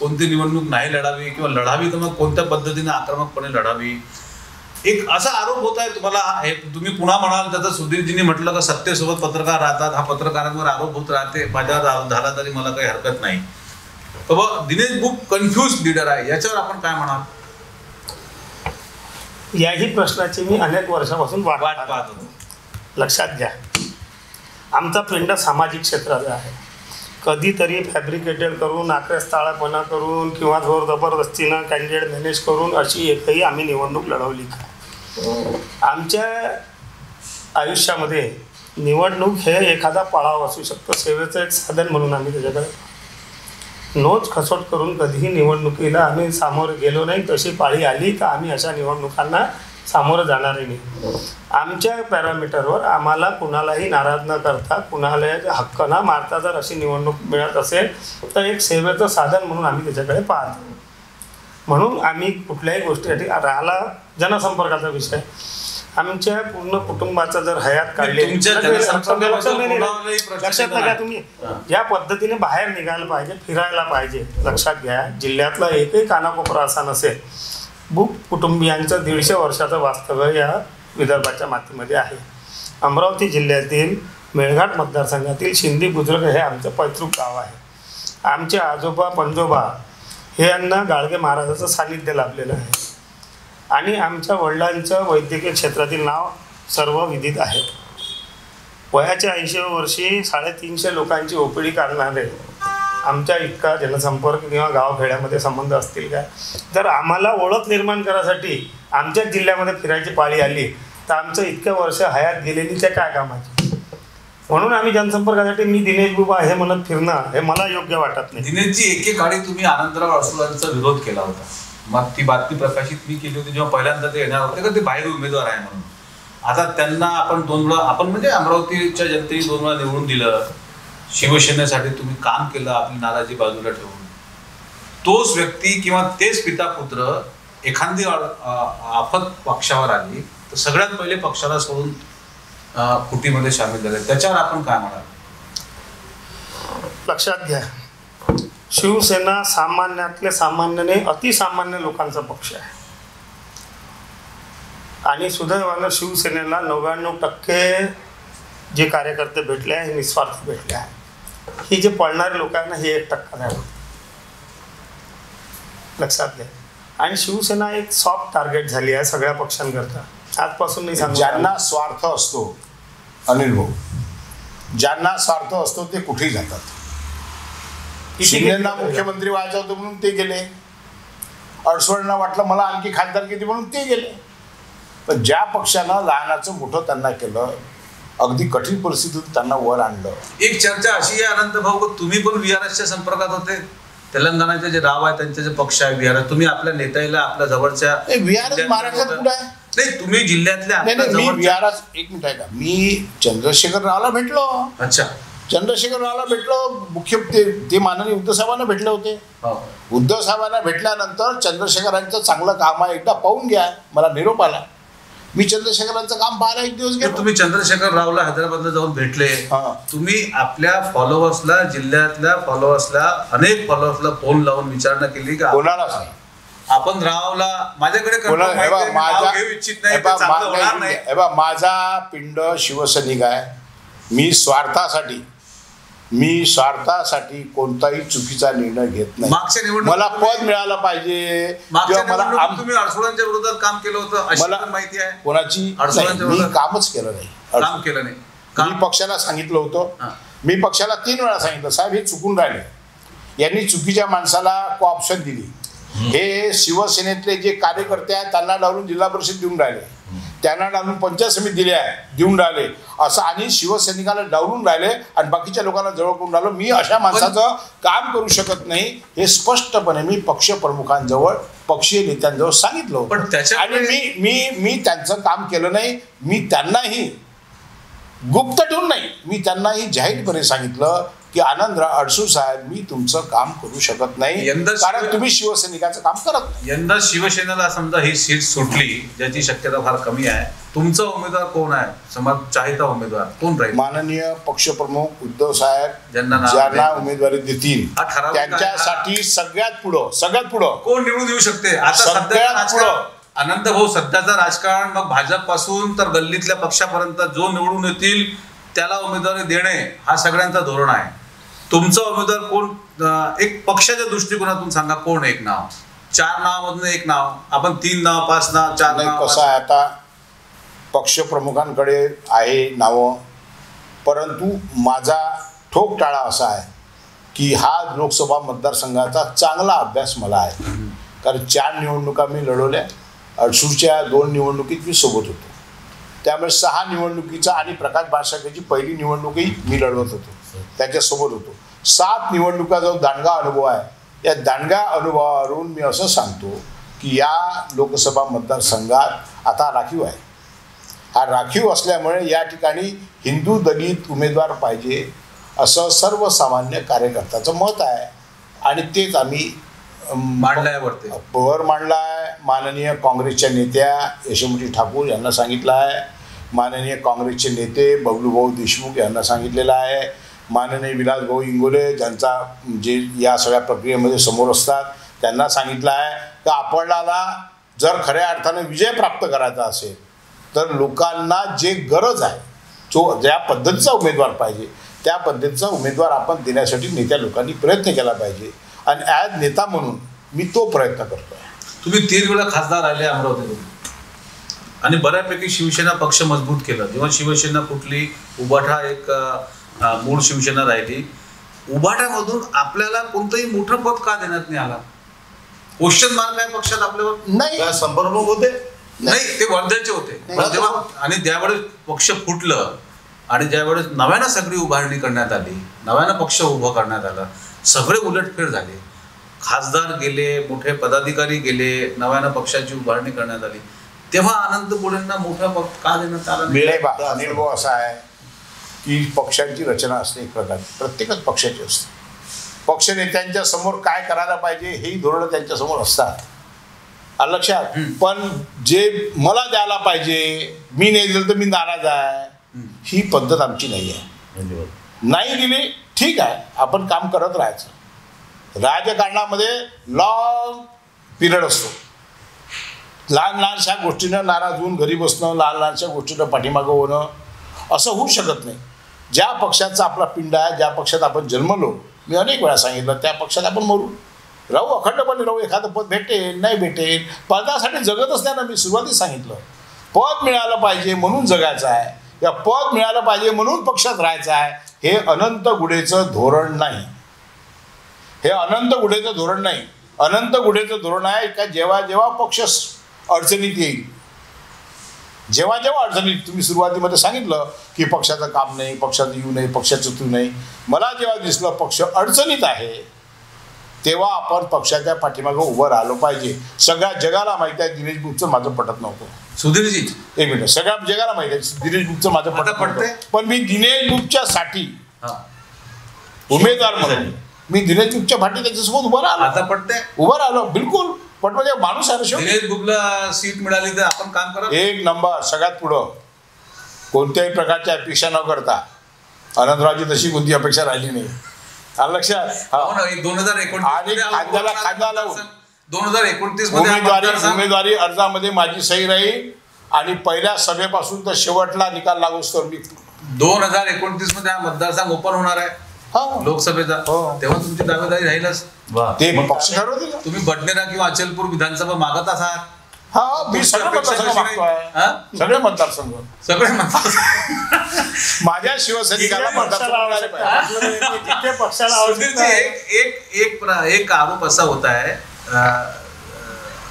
C: कोणती निवडणूक नाही लढावी, किंवा लढावी तर मग कोणत्या पद्धतीने आक्रमकपणे लढावी. एक असा आरोप होत आहे तुम्हाला. हे तुम्ही पुन्हा म्हणाल तर सुधीरजींनी म्हटलं का सत्तेसोबत पत्रकार राहतात, हा पत्रकारांवर आरोप होत राहते, माझ्यावर झाला तरी मला काही हरकत नाही. तर दिनेश बुब कन्फ्यूज लीडर आहे, याच्यावर आपण काय म्हणाल?
D: याही प्रश्नाची मी अनेक वर्षापासून वाट
C: पाहत होतो.
D: लक्षात घ्या, आमचा पिंड सामाजिक क्षेत्राचा आहे. कधीतरी फॅब्रिकेटेड करून, आक्रस्ताळापणा करून किंवा जोर जबरदस्तीनं कॅन्डिडेट मॅनेज करून अशी एकही आम्ही निवडणूक लढवली का? आमच्या आयुष्यामध्ये निवडणूक हे एखादा पळाव असू शकतो, सेवेचं एक साधन म्हणून आम्ही त्याच्याकडे नोच खसोट करून कधीही निवडणुकीला आम्ही सामोरे गेलो नाही. तशी पाळी आली तर आम्ही अशा निवडणुकांना सामोरं जाणारही नाही. आमच्या पॅरामीटरवर आम्हाला कुणालाही नाराज न करता, कुणालाही हक्क न मारता जर अशी निवडणूक मिळत असेल तर एक सेवेचं साधन म्हणून आम्ही त्याच्याकडे पाहतो. म्हणून आम्ही कुठल्याही गोष्टीसाठी राहिला जनसंपर्काचा विषय, आमच्या पूर्ण कुटुंबाचा जर हयात काढली, लक्षात घ्या तुम्ही, ज्या पद्धतीने बाहेर निघायला पाहिजे, फिरायला पाहिजे. लक्षात घ्या, जिल्ह्यातला एकही कानाकोपरा असा नसेल. बुब कुटुंबियांचं 150 वर्षाचं वास्तव्य या विदर्भाच्या मातीमध्ये आहे. अमरावती जिल्ह्यातील मेळघाट मतदारसंघातील शिंदे बुजुर्ग हे आमचं पैतृक गाव आहे. आमचे आजोबा पंजोबा हे यांना गाडगे महाराजाचं सानिध्य लाभलेलं आहे आणि आमच्या वडिलांचं वैद्यकीय क्षेत्रातील नाव सर्व विदित आहे. वयाच्या 80व्या वर्षी 350 लोकांची ओपीडी काढणारे आमच्या इतका जनसंपर्क किंवा गावखेड्यामध्ये संबंध असतील काय? जर आम्हाला ओळख निर्माण करायसाठी आमच्याच जिल्ह्यामध्ये फिरायची पाळी आली तर आमचं इतक्या वर्ष हयात गेलेली त्या काय कामाची? म्हणून आम्ही जनसंपर्कासाठी मी दिनेश बुब आहे म्हणत फिरणं हे मला योग्य वाटत नाही.
C: दिनेशजी एकेकाळी तुम्ही आनंदराव अडसुळांचा विरोध केला होता. मग ती बातमी प्रकाशित मी केली होती जेव्हा पहिल्यांदा ते येणार होते का ते बाहेर उमेदवार आहे म्हणून. आता त्यांना आपण 2 वेळा, आपण म्हणजे अमरावतीच्या जनतेने 2 वेळा निवडून दिलं. शिवसेनेसाठी तुम्ही काम केलं आपली नाराजी बाजूला ठेवून. तोच व्यक्ती किंवा तेच पिता पुत्र एखादी आफत पक्षावर आली तर सगळ्यात पहिले पक्षाला सोडून फुटीमध्ये सामील झाले, त्याच्यावर आपण काय म्हणाल?
D: लक्षात घ्या, शिवसेना सामान्यातले सामान्य अतिसामान्य लोकांचा पक्ष आहे आणि सुदैवानं शिवसेनेला 99% जे कार्यकर्ते भेटले आहे हे निस्वार्थ भेटले आहे. हे जे पळणारे लोक आहेत ना हे 1% आहे. लक्षात घ्या. आणि शिवसेना एक सॉफ्ट टार्गेट झाली आहे सगळ्या पक्षांकरता. आजपासून नाही सांगू,
B: ज्यांना स्वार्थ असतो अनिल भाऊ, ज्यांना स्वार्थ असतो ते कुठेही जातात. शिंदेना मुख्यमंत्री व्हायचं होतं म्हणून ते गेले, अडसुळांना वाटलं मला आणखी खासदार किती म्हणून ते गेले. पण ज्या पक्षानं लहानाचं मोठं त्यांना केलं, अगदी कठीण परिस्थितीत त्यांना वर आणलं.
C: एक चर्चा अशी आहे अनंत भाऊ, तुम्ही पण VRSच्या संपर्कात होते. तेलंगणाचे जे राव आहे त्यांचे जे पक्ष आहे VRS, तुम्ही आपल्या नेत्याला आपल्या जवळच्या
B: VRS महाराष्ट्रात कुठं आहे?
C: नाही, तुम्ही जिल्ह्यातल्या
B: मी VRS एक मिनिट आहे का, मी चंद्रशेखर रावला भेटलो.
C: अच्छा,
B: चंद्रशेखर रावला भेटलो. मुख्य ते माननीय उद्धव साहेबांना भेटले होते. उद्धव साहेबांना भेटल्यानंतर चंद्रशेखरांचं चांगलं काम आहे एकदा पाहून घ्या, मला निरोप आला. मी चंद्रशेखरांचं काम पाहायला 1 दिवस गेलो.
C: तुम्ही चंद्रशेखर रावला हैदराबादला जाऊन भेटले. तुम्ही आपल्या फॉलोअर्सला, जिल्ह्यातल्या फॉलोअर्सला, अनेक फॉलोअर्सला फोन लावून विचारणा केली का?
B: कोणालाच नाही.
C: आपण रावला माझ्याकडे घेऊ इच्छित नाही.
B: माझा पिंड शिवसैनिक आहे. मी स्वार्थासाठी कोणताही चुकीचा निर्णय घेत नाही.
C: मागच्या निवडणूक
B: मला पद मिळालं पाहिजे.
C: तुम्ही अडसुळांच्या विरोधात काम केलं होतं, मला माहिती आहे.
B: कोणाची? मी कामच केलं नाही.
C: काम केलं नाही.
B: मी पक्षाला सांगितलं होतं. मी पक्षाला 3 वेळा सांगितलं, साहेब हे चुकून राहिले, यांनी चुकीच्या माणसाला ऑप्शन दिली. हे शिवसेनेतले जे कार्यकर्ते आहेत त्यांना डावलून जिल्हा परिषद देऊन राहिले, त्यांना डावलून पंचायत समिती देऊन राहिले असं, आणि शिवसैनिकाला डावलून राहिले आणि बाकीच्या लोकांना जवळ करून राहिलो. मी अशा माणसाचं काम करू शकत नाही हे स्पष्टपणे मी पक्ष प्रमुखांजवळ, पक्षीय नेत्यांजवळ सांगितलं होतं. आणि मी त्यांचं काम केलं नाही. मी त्यांनाही गुप्त ठेवून नाही, मी त्यांनाही जाहीरपणे सांगितलं की आनंदराव अडसूळ साहेब मी तुमचं काम करू शकत नाही, कारण तुम्ही शिवसैनिकाचं काम करत नाही.
C: यंदा शिवसेनेला समजा ही सीट सुटली, ज्याची शक्यता फार कमी आहे, तुमचा उमेदवार कोण आहे, समाज चाहता उमेदवार कोण राहील?
B: माननीय पक्षप्रमुख उद्धव साहेब
C: ज्यांना
B: उमेदवारी देतील त्यांच्यासाठी सगळ्यात पुढं
C: कोण निवडून येऊ शकते? आता सध्या अनंत भाऊ, सध्याचं राजकारण मग भाजप पासून तर गल्लीतल्या पक्षापर्यंत जो निवडून येतील त्याला उमेदवारी देणे हा सगळ्यांचा धोरण आहे. तुमचा उमेदवार कोण? एक पक्षाच्या दृष्टिकोनातून सांगा, कोण एक नाव? 4 नावामधून एक नाव, आपण 3 नाव 5 नाव 4 नाव?
B: कसं आहे, आता पक्षप्रमुखांकडे आहे नावं, परंतु माझा ठोकटाळा असा आहे की हा लोकसभा मतदारसंघाचा चांगला अभ्यास मला आहे, कारण 4 निवडणुका मी लढवल्या. अडसूळच्या 2 निवडणुकीत मी सोबत होतो, त्यामुळे 6 निवडणुकीचा आणि प्रकाश बाळशाखेची पहिली निवडणुकही मी लढवत होतो, त्याच्यासोबत होतो. 7 निवडणुका जो दांडगा अनुभव आहे, या दांडगा अनुभवावरून मी असं सांगतो की या लोकसभा मतदारसंघात आता राखीव आहे. हा राखीव असल्यामुळे या ठिकाणी हिंदू दलित उमेदवार पाहिजे असं सर्वसामान्य कार्यकर्त्याचं मत आहे, आणि तेच आम्ही वर मांडला आहे. माननीय काँग्रेसच्या नेत्या यशोमती ठाकूर यांना सांगितलं आहे, माननीय काँग्रेसचे नेते बबलूभाऊ देशमुख यांना सांगितलेलं आहे, माननीय विलासभाऊ इंगोले ज्यांचा जे या सगळ्या प्रक्रियेमध्ये समोर असतात त्यांना सांगितलं आहे की आपल्याला जर खऱ्या अर्थाने विजय प्राप्त करायचा असेल तर लोकांना जे गरज आहे, जो ज्या पद्धतीचा उमेदवार पाहिजे त्या पद्धतीचा उमेदवार आपण देण्यासाठी नेत्या लोकांनी प्रयत्न केला पाहिजे, आणि ॲज नेता म्हणून मी तो प्रयत्न करतो आहे.
C: तुम्ही 3 वेळा खासदार राहिले अमरावतीतून आणि बऱ्यापैकी शिवसेना पक्ष मजबूत केला. जेव्हा शिवसेना फुटली, उभाटा एक मूळ शिवसेना राहिली, उभाट्यामधून आपल्याला कोणतंही मोठं पद का देण्यात नाही आला? क्वेश्चन मार्क आहे पक्षात आपल्यावर?
B: नाही,
A: संप्रमुख होते
C: नाही, ते वर्ध्याचे होते. जेव्हा आणि ज्यावेळेस पक्ष फुटलं आणि ज्यावेळेस नव्यानं सगळी उभारणी करण्यात आली, नव्यानं पक्ष उभं करण्यात आला, सगळे उलटफेर झाले. खासदार गेले, मोठे पदाधिकारी गेले, नव्यानं पक्षाची उभारणी करण्यात आली, तेव्हा अनंत बोळेंना मोठा पद का देण्यात आला नाही?
B: अनिल भाऊ, असा आहे की पक्षांची रचना असते एक प्रकारची, प्रत्येकच पक्षाची असते. पक्षनेत्यांच्या समोर काय करायला पाहिजे हेही धोरणं त्यांच्यासमोर असतात, लक्षात. पण जे मला द्यायला पाहिजे मी नाही दिलं तर मी नाराज आहे, ही पद्धत आमची नाही आहे. नाही दिली ठीक आहे, आपण काम करत राहायचं. राजकारणामध्ये लॉंग पिरियड असतो. लहानशा गोष्टीनं नाराज होऊन घरी बसणं, लहानशा गोष्टीनं पाठीमागं होणं असं होऊ शकत नाही. ज्या पक्षाचा आपला पिंड आहे, ज्या पक्षात आपण जन्मलो, मी अनेक वेळा सांगितलं त्या पक्षात आपण मरू, राहू, अखंडपणे राहू. एखादं पद भेटेल नाही भेटेल, पदासाठी जगतच नाही ना. मी सुरुवातीच सांगितलं, पद मिळालं पाहिजे म्हणून जगायचं आहे, या पद मिळालं पाहिजे म्हणून पक्षात राहायचं आहे. हे अनंत गुढेचं धोरण नाही, हे अनंत गुढेचं धोरण नाही. अनंत गुढेचं धोरण आहे का जेव्हा जेव्हा पक्ष अडचणीत येईल, जेव्हा जेव्हा अडचणीत, तुम्ही सुरुवातीमध्ये सांगितलं की पक्षाचं काम नाही, पक्षात येऊ नये, पक्षाचं तू नाही. मला जेव्हा दिसलं पक्ष अडचणीत आहे तेव्हा आपण पक्षाच्या पाठीमागं उभं राहिलो पाहिजे. सगळ्या जगाला माहिती आहे दिनेश बुकचं माझं पटत नव्हतं.
C: सुधीरजी,
B: एक मिनिट, सगळ्या जगाला माहिती आहे दिनेश बुकचं माझं पटत नव्हतं, पण मी दिनेश बुकच्या साठी उमेदवार म्हणून मी दिनेश बुकच्या फाटी त्याच्यासोबत उभं राहिलो.
C: आता पटते?
B: उभं राहिलो, बिलकुल. पण म्हणजे माणूस आहे.
C: दिनेश बुकला सीट मिळाली तर आपण काम करा.
B: एक नंबर, सगळ्यात पुढं. कोणत्याही प्रकारच्या अपेक्षा न करता. आनंदरावची तशी कोणती अपेक्षा राहिली नाही, लक्षात.
C: 2029
B: उमेदवारी अर्जामध्ये माझी सही राहील आणि पहिल्या सभेपासून तर शेवटला निकाल लागूच तर मी
C: 2029 मध्ये हा मतदारसंघ ओपन होणार आहे लोकसभेचा. तेव्हा तुमची दावेदारी राहीलच.
B: ते पक्ष ठरवतील.
C: तुम्ही बडनेरा किंवा अचलपूर विधानसभा मागत आहात?
B: मी सगळे मतदारसंघ माझ्या शिवसैनिकाला
C: एक आरोप असा होत आहे,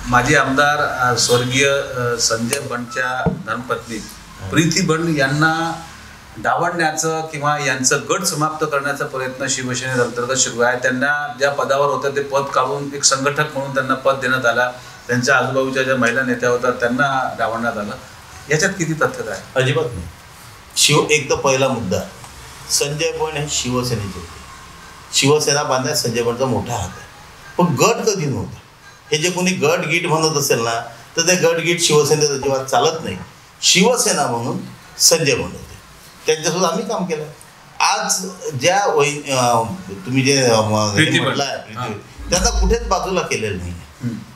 C: माजी आमदार स्वर्गीय संजय बंडच्या धर्मपत्नी प्रीती बंड यांना डावलण्याचं किंवा यांचं गट समाप्त करण्याचा प्रयत्न शिवसेनेअंतर्गत सुरू आहे. त्यांना ज्या पदावर होतं ते पद काढून एक संघटक म्हणून त्यांना पद देण्यात आला. त्यांच्या आजूबाजूच्या ज्या महिला नेत्या होत्या त्यांना डावलण्यात आलं. याच्यात किती तथ्यता आहे?
A: अजिबात नाही. एक तर पहिला मुद्दा, संजय बंड हे शिवसेनेचे होते. शिवसेना बांधण्यात संजय बंडचा मोठा हात आहे. पण गट कधी नव्हता. हे जे कोणी गट गीट म्हणत असेल ना, तर ते गट गीट शिवसेनेत अजिबात चालत नाही. शिवसेना म्हणून संजय बंड होते, त्यांच्यासोबत आम्ही काम केलं. आज ज्या तुम्ही जे म्हटलं आहे त्यांना कुठेच बाजूला केलेलं नाही.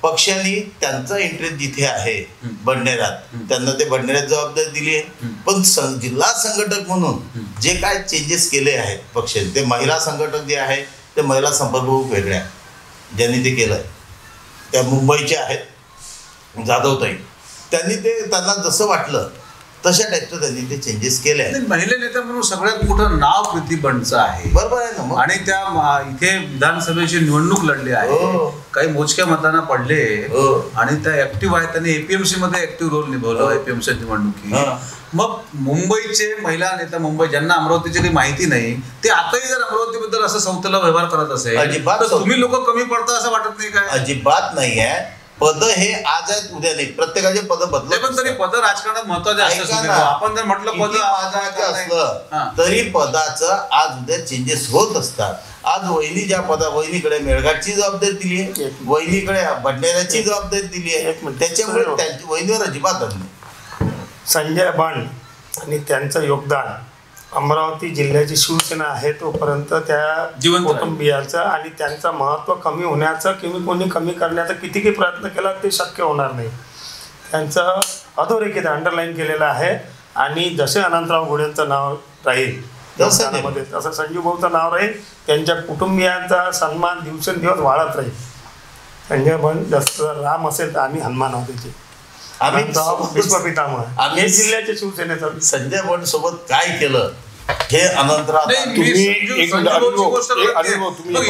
A: पक्षाने त्यांचा इंटरेस्ट जिथे आहे बडनेरात, त्यांना ते बडनेरात जबाबदारी दिली आहे. पण जिल्हा संघटक म्हणून जे काय चेंजेस केले आहेत पक्षाने, ते महिला संघटक जे आहे ते महिला संपर्क वेगळ्या ज्यांनी ते केलं आहे, त्या मुंबईच्या आहेत जाधवताई, त्यांना जसं वाटलं तशा टाईपचं त्यांनी ते चेंजेस केले आहेत.
C: महिला नेता म्हणून सगळ्यात मोठं नाव प्रीती बंडचं आहे.
A: बरोबर आहे ना.
C: आणि त्या इथे विधानसभेची निवडणूक लढली आहे, काही मोजक्या मतांना पडले आणि त्या ऍक्टिव्ह आहेत. त्यांनी एपीएमसी मध्ये ऍक्टिव्ह रोल निभावला एपीएमसी निवडणुकीत. मग मुंबईचे महिला नेता, मुंबई ज्यांना अमरावतीची काही माहिती नाही, ते आताही जर अमरावतीबद्दल असं सौतेला व्यवहार करत असेल तर तुम्ही लोक कमी पडता असं वाटत नाही काय?
A: अजिबात नाही आहे. पद हे आज आहेत उद्या नाही, प्रत्येकाचे पद बदलत.
C: पण तरी पद राजकारणात महत्वाचे असतात. आपण जर म्हटलं पद
A: असलं तरी पदाचं आज उद्या चेंजेस होत असतात. आज वहिनी ज्या वहिनीकडे मेळघाटची जबाबदारी दिली आहे, वहिनीकडे बडनेराची जबाबदारी दिली आहे, त्याच्यामुळे त्यांची वहिनीवर अजिबात नाही.
D: संजय बंड आणि त्यांचं योगदान अमरावती जिल्ह्याची शिवसेना आहे तोपर्यंत त्या कुटुंबियाचं आणि त्यांचं महत्त्व कमी होण्याचं किंवा कोणी कमी करण्याचा कितीही प्रयत्न केला ते शक्य होणार नाही. त्यांचं अधोरेखित अंडरलाईन केलेलं आहे. आणि जसे अनंतराव घोडेंचं नाव राहील योगदानामध्ये, तसं संजू भाऊचं नाव राहील. त्यांच्या कुटुंबियांचा सन्मान दिवसेंदिवस वाढत राहील. संजय बंड जसं राम असेल तर आम्ही हनुमान आहोत त्याचे. आम्ही विश्वपितामह जिल्ह्याच्या शिवसेनेचा
C: संजय
A: बंड सोबत काय केलं हे अनंतराव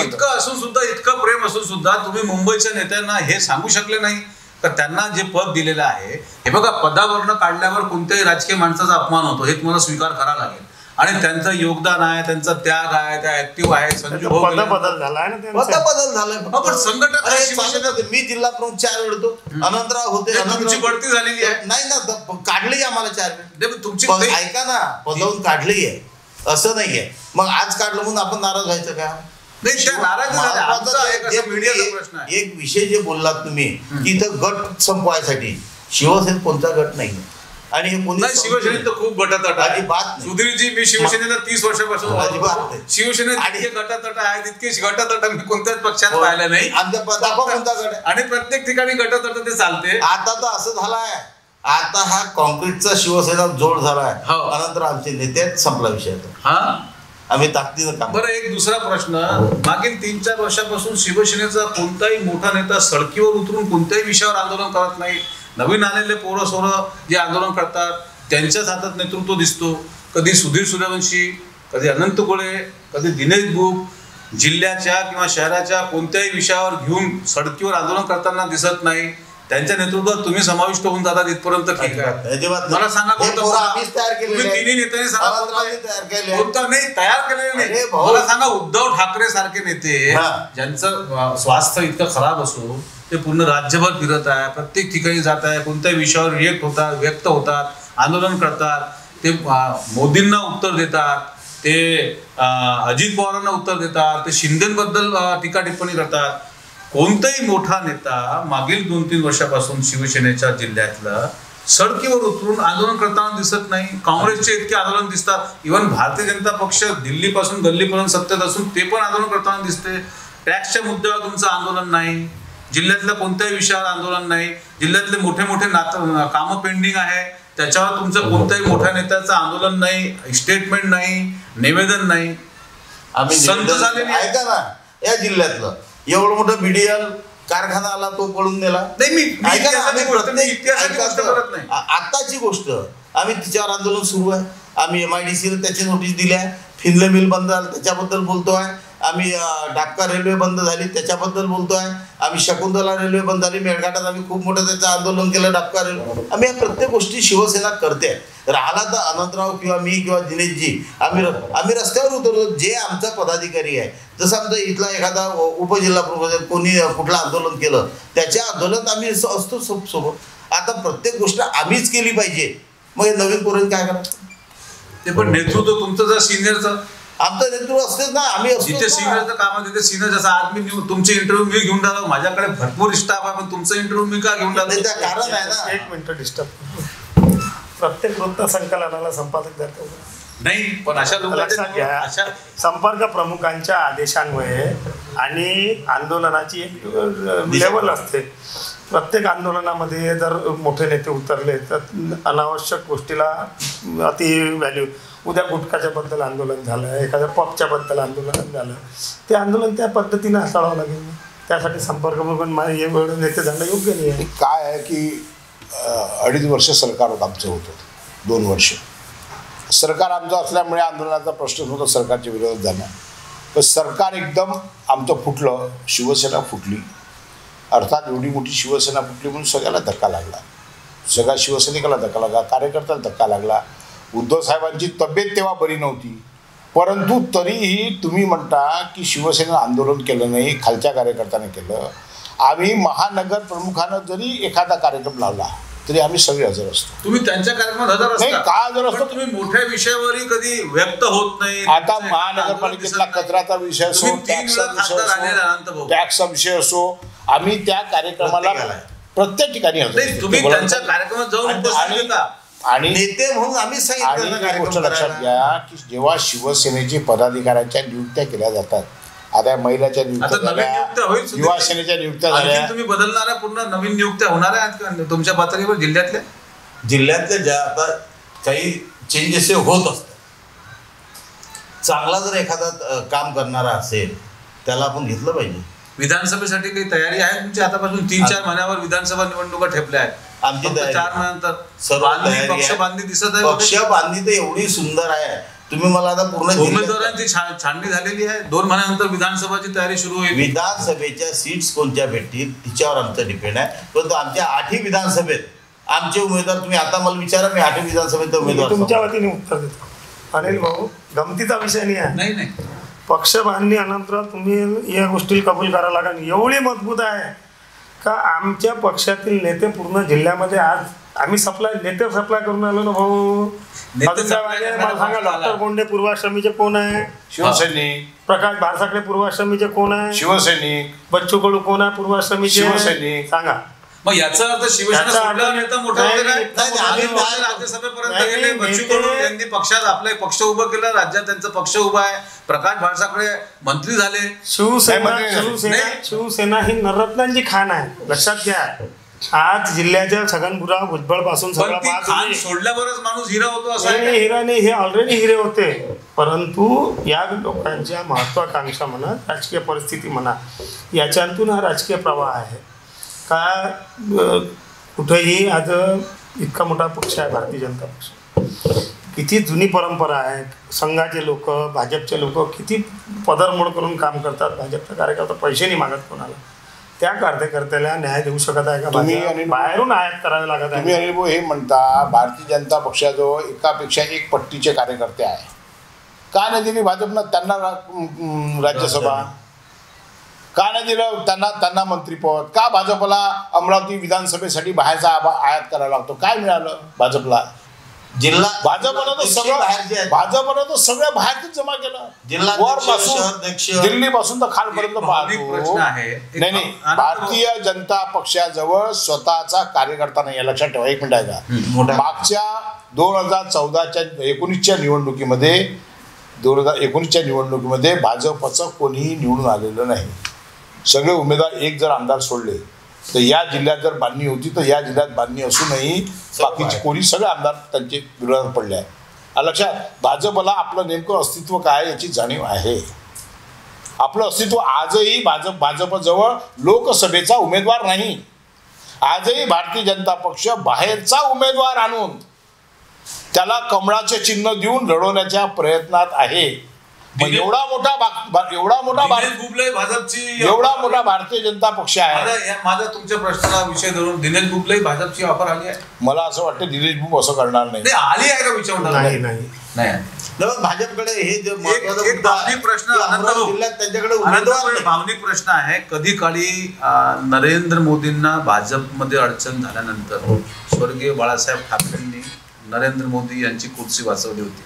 C: इतकं असून सुद्धा, इतकं प्रेम असून सुद्धा तुम्ही मुंबईच्या नेत्यांना हे सांगू शकले नाही तर त्यांना जे पद दिलेलं आहे, हे बघा, पदावरनं काढल्यावर कोणत्याही राजकीय माणसाचा अपमान होतो हे तुम्हाला स्वीकार करावा लागेल. आणि त्यांचं योगदान आहे, त्यांचा त्याग आहे, त्या ऍक्टिव्ह आहे. संजू भाऊ
D: बदल झालाय ना,
A: बदल झालाय.
C: पण संघटक
A: मी जिल्हा प्रमुख 4 वेळ होतो, अनंतराव होते,
C: तुमची बढती झालेली आहे.
A: नाही ना, काढली आम्हाला 4 वेळ.
C: तुमची
A: ऐका ना, पदावून काढली आहे असं नाहीये. मग आज काढलं म्हणून आपण नाराज व्हायचं का? एक विषय जे बोललात तुम्ही की इथं गट संपवायसाठी शिवसेनेत कोणता गट नाही. आणि हे कोणी
C: शिवसेनेत तर खूप गटातट आहे.
A: अजिबात
C: सुधीरजी, मी शिवसेनेला 30 वर्षापासून शिवसेनेत आणि गटातट आहे, तितके गटातट मी कोणत्याच पक्षात पाहिलं नाही.
A: आमच्या कोणता गट आहे
C: आणि प्रत्येक ठिकाणी गटातट ते चालते.
A: आता तर असं झालाय, आता हा कॉन्क्रीटचा शिवसेना जोड झालाय. अनंतर आमचे नेते संपला विषय. आम्ही ताकदीनं काम.
C: बरं, एक दुसरा प्रश्न, मागील 3-4 वर्षापासून शिवसेनेचा कोणताही मोठा नेता सडकीवर उतरून कोणत्याही विषयावर आंदोलन करत नाही. नवीन आलेले पोरं सोरं जे आंदोलन करतात त्यांच्याच हातात नेतृत्व दिसतो. कधी सुधीर सूर्यवंशी, कधी अनंत गोळे, कधी दिनेश बुक जिल्ह्याच्या किंवा शहराच्या कोणत्याही विषयावर घेऊन सडकीवर आंदोलन करताना दिसत नाही. त्यांच्या नेतृत्वात तुम्ही समाविष्ट होऊन जातात इथपर्यंत ठीक आहे. मला सांगा, तुम्ही तिन्ही नेत्यांनी कोणता नाही तयार केलेले नाही. मला सांगा, उद्धव ठाकरे सारखे नेते ज्यांचं स्वास्थ्य इतकं खराब असो ते पूर्ण राज्यभर फिरत आहे, प्रत्येक ठिकाणी जात आहे, कोणत्याही विषयावर व्यक्त होतात, आंदोलन करतात, ते मोदींना उत्तर देतात, ते अजित पवारांना उत्तर देतात, ते शिंदेबद्दल टीका टिप्पणी करतात. कोणताही मोठा नेता मागील 2-3 वर्षापासून शिवसेनेच्या जिल्ह्यातलं सडकीवर उतरून आंदोलन करताना दिसत नाही. काँग्रेसचे इतके आंदोलन दिसतात. इव्हन भारतीय जनता पक्ष दिल्लीपासून गल्लीपर्यंत सत्तेत असून ते पण आंदोलन करताना दिसते. टॅक्सच्या मुद्द्यावर तुमचं आंदोलन नाही, जिल्ह्यातल्या कोणत्याही विषयावर आंदोलन नाही, जिल्ह्यातले मोठे मोठे कामं पेंडिंग आहे त्याच्यावर तुमचं कोणत्याही मोठ्या नेत्याचं आंदोलन नाही, स्टेटमेंट नाही, निवेदन नाही.
A: आम्ही संत झालेली ऐका ना, या जिल्ह्यातलं एवढं मोठं बीडीएल कारखाना आला, तो पळून नेला. आताची गोष्ट, आम्ही तिच्यावर आंदोलन सुरू आहे. आम्ही MIDCला त्याची नोटीस दिल्या. फिनले मिल बंद झालं त्याच्याबद्दल बोलतोय. आम्ही डापका रेल्वे बंद झाली त्याच्याबद्दल बोलतोय. आम्ही शकुंतला रेल्वे बंद झाली, मेळघाटात आम्ही खूप मोठं त्याचं आंदोलन केलं, डापका रेल्वे. आम्ही या प्रत्येक गोष्टी शिवसेना करते. राहिला तर अनंतराव किंवा मी किंवा दिनेशजी, आम्ही रस्त्यावर उतरतो. जे आमचा पदाधिकारी आहे, जसं आमचा इथला एखादा उपजिल्हा प्रमुख कोणी कुठलं आंदोलन केलं त्याच्या आंदोलनात आम्ही असतो सोबत. आता प्रत्येक गोष्ट आम्हीच केली पाहिजे. मग हे नवीन पोरांनी काय करायचं?
C: ते पण नेतृत्व तुमचं जर सिनियरचं
A: आमचं नेतृत्व असतेच ना, आम्ही
C: जिथे सिनियरचं काम आहे तिथे सिनियर. जसं आज मी तुमचे इंटरव्ह्यू मी घेऊन राहिलो, माझ्याकडे भरपूर स्टाफ आहे, पण तुमचं इंटरव्ह्यू मी का घेऊन राहिलो?
A: त्याचं कारण आहे ना.
D: 1 मिनिट डिस्टर्ब. प्रत्येक वृत्तसंकलनाला संपादक जातो
C: नाही, पण अशा
D: लक्षात घ्या.
C: अशा
D: संपर्क प्रमुखांच्या आदेशान्वये आणि आंदोलनाची एक लेवल असते. प्रत्येक आंदोलनामध्ये जर मोठे नेते उतरले तर अनावश्यक गोष्टीला अति व्हॅल्यू. उद्या गुटखाच्या बद्दल आंदोलन झालं, एखाद्या पॉपच्या बद्दल आंदोलन झालं, ते आंदोलन त्या पद्धतीने हाताळावं लागेल. त्यासाठी संपर्क प्रमुख एवढं नेते जाणं योग्य नाही आहे.
B: काय आहे की 2.5 वर्ष सरकार आमचं होतं, 2 वर्ष सरकार आमचं असल्यामुळे आंदोलनाचा प्रश्न होता सरकारच्या विरोधात जाणं. पण सरकार एकदम आमचं फुटलं, शिवसेना फुटली. अर्थात एवढी मोठी शिवसेना फुटली म्हणून सगळ्याला धक्का लागला, सगळ्या शिवसैनिकाला धक्का लागला, कार्यकर्त्याला धक्का लागला. उद्धव साहेबांची तब्येत तेव्हा बरी नव्हती, परंतु तरीही तुम्ही म्हणता की शिवसेना आंदोलन केलं नाही, खालच्या कार्यकर्त्याने केलं. आम्ही महानगर प्रमुखानं जरी एखादा कार्यक्रम लावला तरी आम्ही सगळे हजर असतो.
C: तुम्ही त्यांच्या कार्यक्रमात हजर असता
B: का हजर असतो?
C: तुम्ही मोठ्या विषयावरही कधी व्यक्त होत नाही.
B: आता महानगरपालिकेतला कचऱ्याचा विषय असो, टॅक्सचा विषय असो, आम्ही त्या कार्यक्रमाला प्रत्येक ठिकाणी हजर.
C: तुम्ही त्यांच्या कार्यक्रमात जाऊन
B: आणि
A: नेते म्हणून आम्ही
B: एक गोष्ट लक्षात घ्या की जेव्हा शिवसेनेचे पदाधिकाऱ्यांच्या नियुक्त्या केल्या जातात, आता महिलाच्या नियुक्त्या झाल्या, युवा सेनेच्या नियुक्त्या झाल्या,
C: तुम्ही बदलणाऱ्या पूर्ण नवीन नियुक्त्या होणार आहेत तुमच्या पातळीवर
A: जिल्ह्यातल्या ज्या आता काही चेंजेस होत असतात. चांगला जर एखादा काम करणारा असेल त्याला आपण घेतलं पाहिजे.
C: विधानसभेसाठी काही तयारी आहे तुमची? आतापासून 3-4 महिन्यावर विधानसभा निवडणुका ठेपल्या आहेत.
A: आमची
C: 4 महिन्यानंतर
A: सर्व
C: पक्ष बांधणी दिसत आहे.
A: पक्ष बांधणी तर एवढी सुंदर आहे. तुम्ही मला आता पूर्ण
C: उमेदवारांची छाननी झालेली आहे. 2 महिन्यानंतर विधानसभाची तयारी सुरू होईल.
A: विधानसभेच्या सीट्स कोणत्या भेटतील तिच्यावर आमचं डिपेंड आहे. परंतु आमच्या 8ही विधानसभेत आमचे उमेदवार, तुम्ही आता मला विचारा, मी 8ही विधानसभेत उमेदवार
D: तुमच्या वतीने उत्तर देतो. अनिल भाऊ, गमतीचा विषय नाही
C: नाही.
D: पक्ष बांधणी अनंतर तुम्ही या गोष्टीला कबूल करायला लागेल. एवढी मजबूत आहे का आमच्या पक्षातील नेते पूर्ण जिल्ह्यामध्ये आज आम्ही नेते सप्लाय करून आलो ना भाऊ. मला सांगा, डॉक्टर कोंडे पूर्वाश्रमीचे कोण आहे?
B: शिवसैनिक.
D: प्रकाश भारसाकडे पूर्वाश्रमीचे कोण आहे?
B: शिवसैनिक.
D: बच्चू कडू कोण आहे पूर्वाश्रमीचे?
B: शिवसैनिक.
D: सांगा.
C: मग याचा अर्थ शिवसेना सोडल्यावर नेता मोठा होते काय? राज्यसभेपर्यंत गेले. बच्चू कडू यांनी पक्षात आपला पक्ष उभं केलं, राज्यात त्यांचा पक्ष उभा आहे. प्रकाश भारसाकडे मंत्री झाले.
D: शिवसेना ही नवरत्नांची खाण आहे, लक्षात घ्या. आज जिल्ह्याच्या छगनपुरा भुजबळ पासून
C: सोडल्यावरच माणूस हिरा होतो असं
D: हिरा नाही, हे ऑलरेडी हिरे होते. परंतु या लोकांच्या महत्वाकांक्षा म्हणा, राजकीय परिस्थिती म्हणा, याच्यातून हा राजकीय प्रवाह आहे का. कुठेही आज इतका मोठा पक्ष आहे भारतीय जनता पक्ष, किती जुनी परंपरा आहे. संघाचे लोक, भाजपचे लोक किती पदरमोड करून काम करतात. भाजपचा कार्यकर्ता पैसे नाही मागत कोणाला. त्या कार्यकर्त्याला न्याय देऊ शकत आहे का? तुम्ही बाहेरून आयात करावे लागत आहे.
B: तुम्ही अनिल भाऊ हे म्हणता भारतीय जनता पक्षाजवळ एकापेक्षा एक पट्टीचे कार्यकर्ते आहे. का नाही दिली भाजपनं त्यांना राज्यसभा? का नाही दिलं त्यांना मंत्रीपद? का भाजपला अमरावती विधानसभेसाठी बाहेरचा आयात करायला लागतो? काय मिळालं भाजपला?
A: जिल्हा
B: भाजपनं तर सगळं बाहेरच जमा केलं. दिल्लीपासून तर खालपर्यंत पाहतो. नाही, भारतीय जनता पक्षाजवळ स्वतःचा कार्यकर्ता नाही, लक्षात ठेवा. 1 मिनिट आहे का. मागच्या 2019च्या निवडणुकीमध्ये भाजपचं कोणीही निवडून आलेलं नाही. सगळे उमेदवार एक जर आमदार सोडले तर या जिल्ह्यात जर बांधणी होती तर या जिल्ह्यात बांधणी असूनही बाकीचे कोणी सगळे आमदार त्यांचे विरोधात पडले आहे. लक्षात, भाजपला आपलं नेमकं अस्तित्व काय याची जाणीव आहे. आपलं अस्तित्व आजही भाजपजवळ लोकसभेचा उमेदवार नाही. आजही भारतीय जनता पक्ष बाहेरचा उमेदवार आणून त्याला कमळाचे चिन्ह देऊन लढवण्याच्या प्रयत्नात आहे. एवढा मोठा भारतीय जनता पक्ष आहे.
C: माझा तुमच्या प्रश्नाला विषय धरून दिनेश बुबले भाजपची ऑफर आली आहे.
B: मला असं वाटतं दिनेश बुब असं करणार नाही.
C: आली आहे का विचारणार?
A: नाही. भाजपकडे हे जे
C: भावनिक प्रश्न
A: त्यांच्याकडे
C: भावनिक प्रश्न आहे. कधी काळी नरेंद्र मोदींना भाजपमध्ये अडचण झाल्यानंतर स्वर्गीय बाळासाहेब ठाकरेंनी नरेंद्र मोदी यांची कुर्सी वाचवली होती.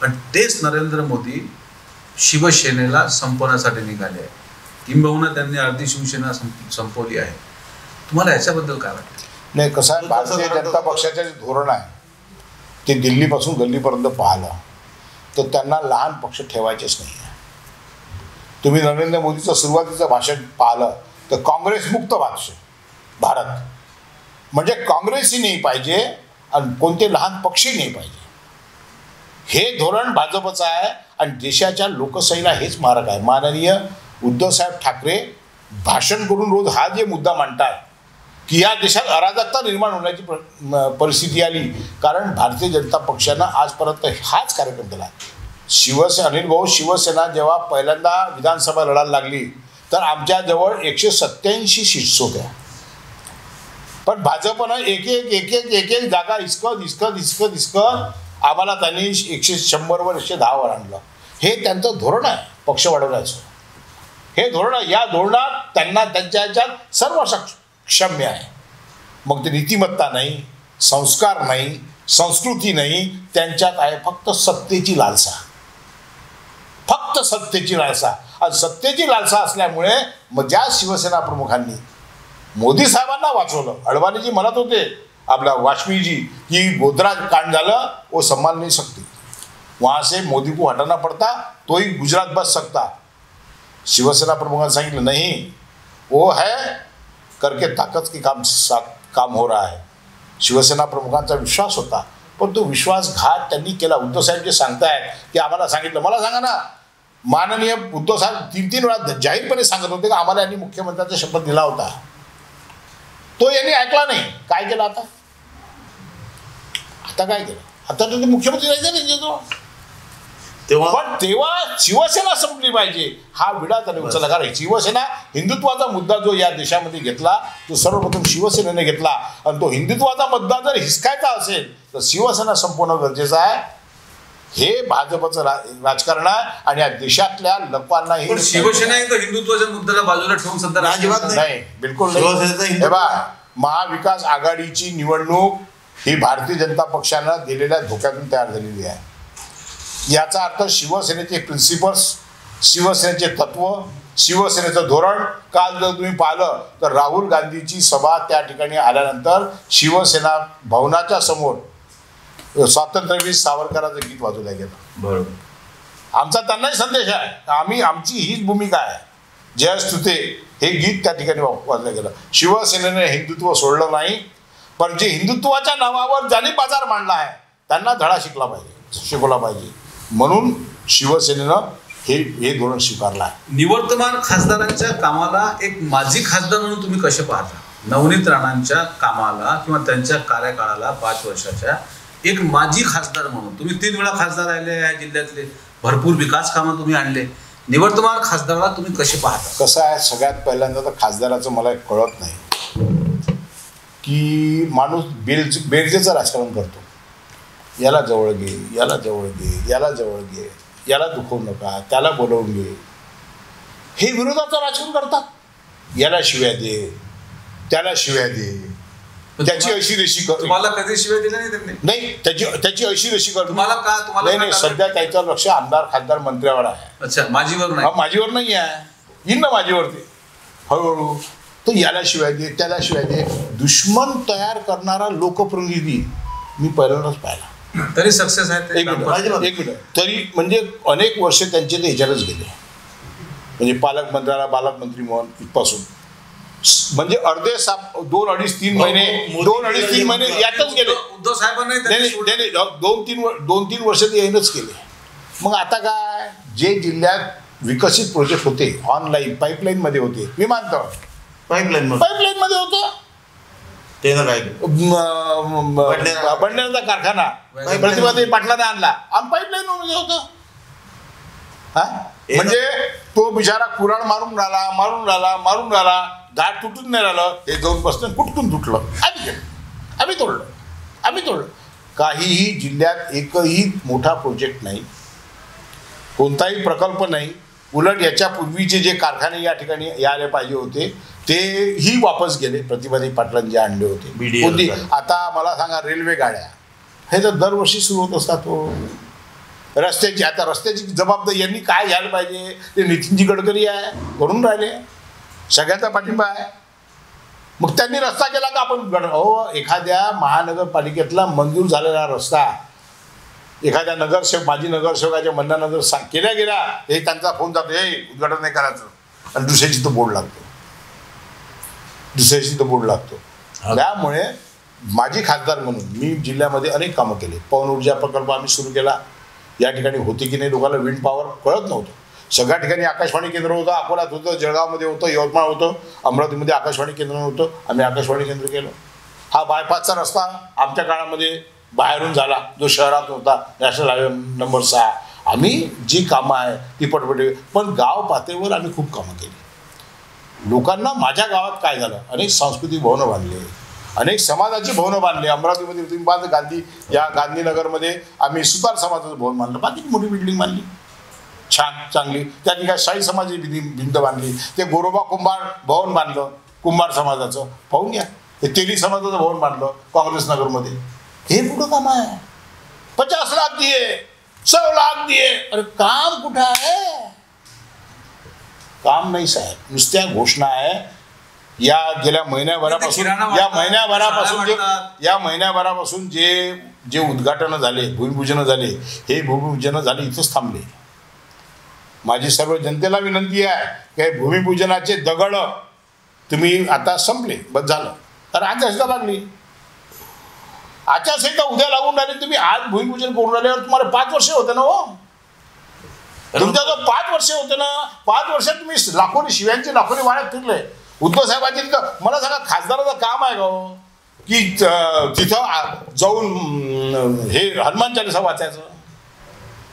C: पण तेच नरेंद्र मोदी शिवसेनेला संपवण्यासाठी निघाले आहे, किंबहुना त्यांनी अर्धी शिवसेना संपवली आहे. तुम्हाला याच्याबद्दल काय वाटतं?
B: नाही, कसं आहे, भारतीय जनता पक्षाचे जे धोरण आहे ते दिल्लीपासून गल्लीपर्यंत पाहिलं तर त्यांना लहान पक्ष ठेवायचेच नाही आहे. तुम्ही नरेंद्र मोदीचं सुरुवातीचं भाषण पाहिलं तर काँग्रेस मुक्त भारत म्हणजे काँग्रेसही नाही पाहिजे आणि कोणते लहान पक्षही नाही पाहिजे. हे धोरण भाजपचं आहे आणि देशाच्या लोकशाहीला हेच मारक आहे. माननीय उद्धवसाहेब ठाकरे भाषण करून रोज हा जे मुद्दा मांडतात की या देशात अराजकता निर्माण होण्याची परिस्थिती आली कारण भारतीय जनता पक्षानं आजपर्यंत हाच कार्यक्रम केला. अनिल भाऊ, शिवसेना जेव्हा पहिल्यांदा विधानसभा लढायला लागली तर आमच्याजवळ 187 सीट्स होत्या, पण भाजपनं एक एक जागा इस्कत आम्हाला त्यांनी 100वर 110वर आणलं. हे त्यांचं धोरण आहे पक्ष वाढवण्याचं. हे धोरण, या धोरणात त्यांना त्यांच्या ह्याच्यात सर्व क्षम्य आहे. मग ते नीतिमत्ता नाही, संस्कार नाही, संस्कृती नाही, त्यांच्यात आहे फक्त सत्तेची लालसा. फक्त सत्तेची लालसा. आणि सत्तेची लालसा असल्यामुळे मग ज्या शिवसेना प्रमुखांनी मोदी साहेबांना वाचवलं, अडवाणीजी म्हणत होते आपला वाजपेयीजी की गोधरा कांड झालं वो संभाल नहीं सकती, वहाँ से मोदी को हटाना पड़ता तो ही गुजरात बच सकता. शिवसेना प्रमुखांनी सांगितलं नहीं, वो है करके ताकत की काम हो रहा है. शिवसेना प्रमुखांचा विश्वास होता पण तो विश्वासघात त्यांनी केला. उद्धव साहेब जे सांगतायत की आम्हाला सांगितलं, मला सांगा ना, माननीय उद्धव साहेब 3 वेळा जाहीरपणे सांगत होते की आम्हाला यांनी मुख्यमंत्र्यांचा शपथ दिला होता, तो यांनी ऐकला नाही. काय केलं आता काय केलं? आता तो मुख्यमंत्री नाही पण तेव्हा शिवसेना संपली पाहिजे हा विडा त्याने उचलला. कारण शिवसेना हिंदुत्वाचा मुद्दा जो या देशामध्ये घेतला तो सर्वप्रथम शिवसेनेने घेतला आणि तो हिंदुत्वाचा मुद्दा जर हिसकायचा असेल तर शिवसेना संपवणं गरजेचं आहे. हे भाजपचं राजकारण आहे आणि या देशातल्या लोकांनाही
C: शिवसेना हिंदुत्वाच्या मुद्द्याला बाजूला ठेवून सध्या
A: अजिबात
B: नाही, बिलकुल नाही. महाविकास आघाडीची निवडणूक ही भारतीय जनता पक्षानं दिलेल्या धोक्यातून तयार झालेली आहे. याचा अर्थ शिवसेनेचे प्रिन्सिपल्स, शिवसेनेचे तत्व, शिवसेनेचं धोरण. काल जर तुम्ही पाहिलं तर राहुल गांधीची सभा त्या ठिकाणी आल्यानंतर शिवसेना भवनाच्या समोर स्वातंत्र्यवीर सावरकरांचं गीत वाजवलं गेलं.
C: बरोबर.
B: आमचा त्यांनाही संदेश आहे, आमची हीच भूमिका आहे. जयस्तुते हे गीत त्या ठिकाणी वाजलं गेलं. शिवसेनेने हिंदुत्व सोडलं नाही, पण जे हिंदुत्वाच्या नावावर ज्यांनी बाजार मांडला आहे त्यांना धडा शिकवला पाहिजे. म्हणून शिवसेनेनं हे धोरण स्वीकारलं आहे.
C: निवर्तमान खासदारांच्या कामाला एक माजी खासदार म्हणून तुम्ही कसे पाहता? नवनीत राणांच्या कामाला किंवा त्यांच्या कार्यकाळाला 5 वर्षाच्या एक माजी खासदार म्हणून तुम्ही 3 वेळा खासदार राहिले, या जिल्ह्यातले भरपूर विकास कामं तुम्ही आणले. निवर्तमान खासदाराला तुम्ही कसे पाहता?
B: कसं आहे, सगळ्यात पहिल्यांदा तर खासदाराचं मला कळत नाही की माणूस बेरजेचं राजकारण करतो. याला जवळ घे, याला जवळ घे, याला जवळ घे, याला दुखवू नका, त्याला बोलवून घे, हे विरोधाचं राजकारण करतात. याला शिव्या दे, त्याला शिव्या दे, त्याची अशी रेशी कर.
C: तुम्हाला कधी शिव्या दिल्या नाही त्यांनी?
B: नाही, त्याची अशी रेशी कर.
C: तुम्हाला का? तुम्हाला
B: नाही, सध्या त्याचं लक्ष आमदार खासदार मंत्र्यावर आहे.
C: अच्छा, माझीवर नाही.
B: माझीवर नाही आहे, येईन ना माझीवरती हळूहळू. तो याला शिवाय दे, त्याला शिवाय दे. दुश्मन तयार करणारा लोकप्रतिनिधी मी पहिल्यांदाच पाहिला.
C: तरी सक्सेस आहे.
B: एक मिनिट. तरी म्हणजे अनेक वर्ष त्यांचे ते ह्याच्यातच गेले, म्हणजे पालकमंत्र्याला बालकमंत्री म्हणून इथपासून म्हणजे अर्धे 2-2.5-3 महिने यातच गेले.
C: उद्धव साहेबांनी
B: 2-3 वर्ष ते येणंच केले. मग आता काय, जे जिल्ह्यात विकसित प्रोजेक्ट होते ऑनलाईन पाईपलाईनमध्ये होते, विमानतळ पाईपलाईनमध्ये होतं,
A: ते ना काय
B: बंड्याचा कारखाना प्रतिभाताई पाटलाने आणला आणि पाईपलाईन मध्ये होतं. म्हणजे तो बिचारा कुराड मारून राहिला, दाट तुटून नाही राहिलं, हे जाऊन बसलं कुठून तुटलं, आम्ही तोडलं. काहीही जिल्ह्यात एकही मोठा प्रोजेक्ट नाही, कोणताही प्रकल्प नाही. उलट याच्यापूर्वीचे जे कारखाने या ठिकाणी यायला पाहिजे होते तेही वापस गेले. प्रतिभाताई पाटलांनी जे आणले होते कोणती. आता मला सांगा, रेल्वे गाड्या हे तर दरवर्षी सुरू होत असतात. रस्त्याची, आता रस्त्याची जबाबदारी यांनी काय घ्यायला पाहिजे ते नितीनजी गडकरी आहे, करून राहिले, सगळ्यांचा पाठिंबा आहे. मग त्यांनी रस्ता केला का आपण एखाद्या महानगरपालिकेतला मंजूर झालेला रस्ता एखाद्या नगरसेवक, माजी नगरसेवकाच्या म्हणण्यानं जर केल्या गेला, हे त्यांचा फोन जातो, हे उद्घाटन नाही करायचं, आणि दुसऱ्याची तो बोर्ड लागतो, दुसऱ्याची तो बोर्ड लागतो. त्यामुळे माजी खासदार म्हणून मी जिल्ह्यामध्ये अनेक कामं केली. पवन ऊर्जा प्रकल्प आम्ही सुरू केला. या ठिकाणी होती की नाही लोकांना विंड पॉवर कळत नव्हतं. सगळ्या ठिकाणी आकाशवाणी केंद्र होतं, अकोल्यात होतं, जळगावमध्ये होतं, यवतमाळ होतं, अमरावतीमध्ये आकाशवाणी केंद्र नव्हतं, आम्ही आकाशवाणी केंद्र केलं. हा बायपासचा रस्ता आमच्या काळामध्ये बाहेरून झाला, जो शहरात होता, नॅशनल हायवे नंबर 6. आम्ही जी कामं आहे ती पटपट, पण गाव पातळीवर आम्ही खूप कामं केली. लोकांना माझ्या गावात काय झालं, अनेक सांस्कृतिक भवनं बांधले, अनेक समाजाची भवनं बांधली. अमरावतीमध्ये तुम्ही बांध गांधी, या गांधीनगरमध्ये आम्ही सुतार समाजाचं भवन बांधलं, बाकी मोठी बिल्डिंग बांधली छान चांगली. त्या ठिकाणी शाही समाजाची भिंत बांधली, ते गोरोबा कुंभार भवन बांधलं कुंभार समाजाचं, पाहून घ्या. ते तेली समाजाचं भवन बांधलं काँग्रेस नगरमध्ये. हे कुठं काम आहे? 50 लाख दिए, 100 लाख दिए, अरे काम कुठं आहे? काम नाही साहेब, नुसत्या घोषणा आहे. या गेल्या महिन्याभरापासून जे उद्घाटनं झाले, भूमिपूजनं झाले, हे भूमिपूजनं झाले इथंच थांबले. माझी सर्व जनतेला विनंती आहे की भूमिपूजनाचे दगड तुम्ही आता संपले, बस झालं. तर आचारसंहिता लागली, आचारसंहिता उद्या लागून राहिली, तुम्ही आज भूमिपूजन करून राहिल्यावर तुम्हाला 5 वर्ष होते ना. हो, तुमच्या जो 5 वर्ष होते ना, 5 वर्षात तुम्ही लाखोनी शिव्यांचे लाखोनी वाड्यात फिरले. उद्धव साहेबांचे तिथं मला सांगा, खासदाराचं काम आहे का की तिथं जाऊन हे हनुमान चालीसा वाचायचं?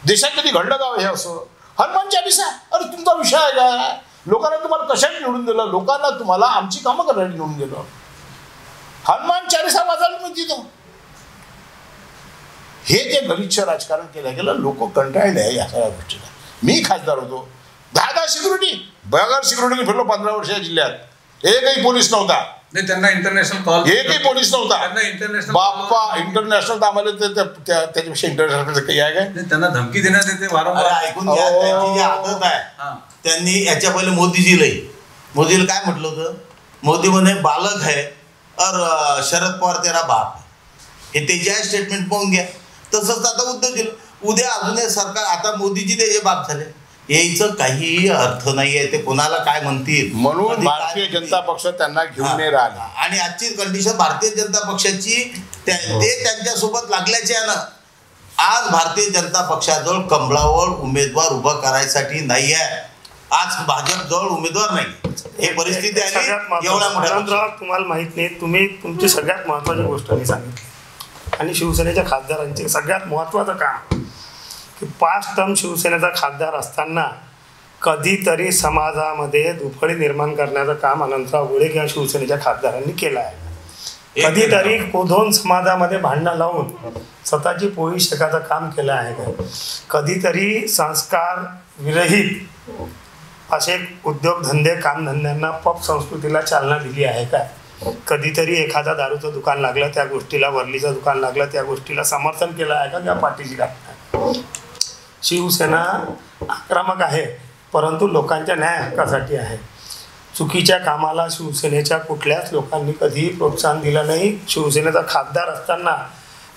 B: देशात कधी घडलं का हे असं? हनुमान चालीसा, अरे तुमचा विषय आहे का? लोकांना तुम्हाला कशाने निवडून दिलं? लोकांना तुम्हाला आमची कामं करण्यासाठी निवडून दिलं. हनुमान चालीसा वाचायला मी तिथं हे जे गलिच्छ राजकारण केलं गेलं, लोक कंटाळले आहे या सगळ्या गोष्टीला. मी खासदार होतो, 10 सिक्युरिटी बगर सिक्युरिटीने फिरलो 15 वर्ष या जिल्ह्यात. एकही पोलीस नव्हता.
C: नाही, त्यांना इंटरनॅशनल कॉल,
B: एकही पोलीस नव्हता.
C: त्यांना इंटरनॅशनल
B: बाप्पा, इंटरनॅशनल आम्हाला त्याच्यापेक्षा इंटरनॅशनल काही आहे काय?
C: त्यांना धमकी देण्यात येते वारंवार.
A: ऐकून घ्या, त्यांची जी आदत आहे. त्यांनी याच्या पहिले मोदीला काय म्हटलं होतं? मोदी म्हणे बालक है और शरद पवार तेरा बाप है. हे ते जे स्टेटमेंट पाहून घ्या. तसंच आता उद्या अजून सरकार, आता मोदीजी त्याचे बाप झाले, यायचं काही अर्थ नाही आहे. ते कोणाला काय म्हणतील
B: म्हणून भारतीय जनता पक्ष त्यांना घेऊन नाही राहिला.
A: आणि आजची कंडिशन भारतीय जनता पक्षाची ते त्यांच्यासोबत लागल्याचे आहे ना. आज भारतीय जनता पक्षाजवळ कमळावर उमेदवार उभा करायसाठी नाही आहे. आज भाजपजवळ उमेदवार नाही, हे परिस्थिती आहे. एवढा मोठा
D: तुम्हाला माहित नाही, तुम्ही तुमची सगळ्यात महत्वाची गोष्ट मी सांगितली. आणि शिवसेनेच्या खासदारांचे सगळ्यात महत्त्वाचं काम की 5 टर्म शिवसेनेचा खासदार असताना कधीतरी समाजामध्ये दुफळी निर्माण करण्याचं काम अनंतराव गोळे किंवा शिवसेनेच्या खासदारांनी केलं आहे. कधीतरी कोधोन समाजामध्ये भांडणं लावून स्वतःची पोळी शेकाचं काम केलं आहे का? कधीतरी संस्कार विरहित असे उद्योगधंदे, कामधंद्यांना, पब संस्कृतीला चालना दिली आहे का? कधीतरी एखादा दारूचं दुकान लागलं, त्या गोष्टीला, वरलीचं दुकान लागलं, त्या गोष्टीला समर्थन केलं आहे का किंवा पाठीशी लागतं? शिवसेना आक्रमक आहे, परंतु लोकांच्या न्याय हक्कासाठी आहे. चुकीच्या कामाला शिवसेनेच्या कुठल्याच लोकांनी कधीही प्रोत्साहन दिलं नाही. शिवसेनेचा खासदार असताना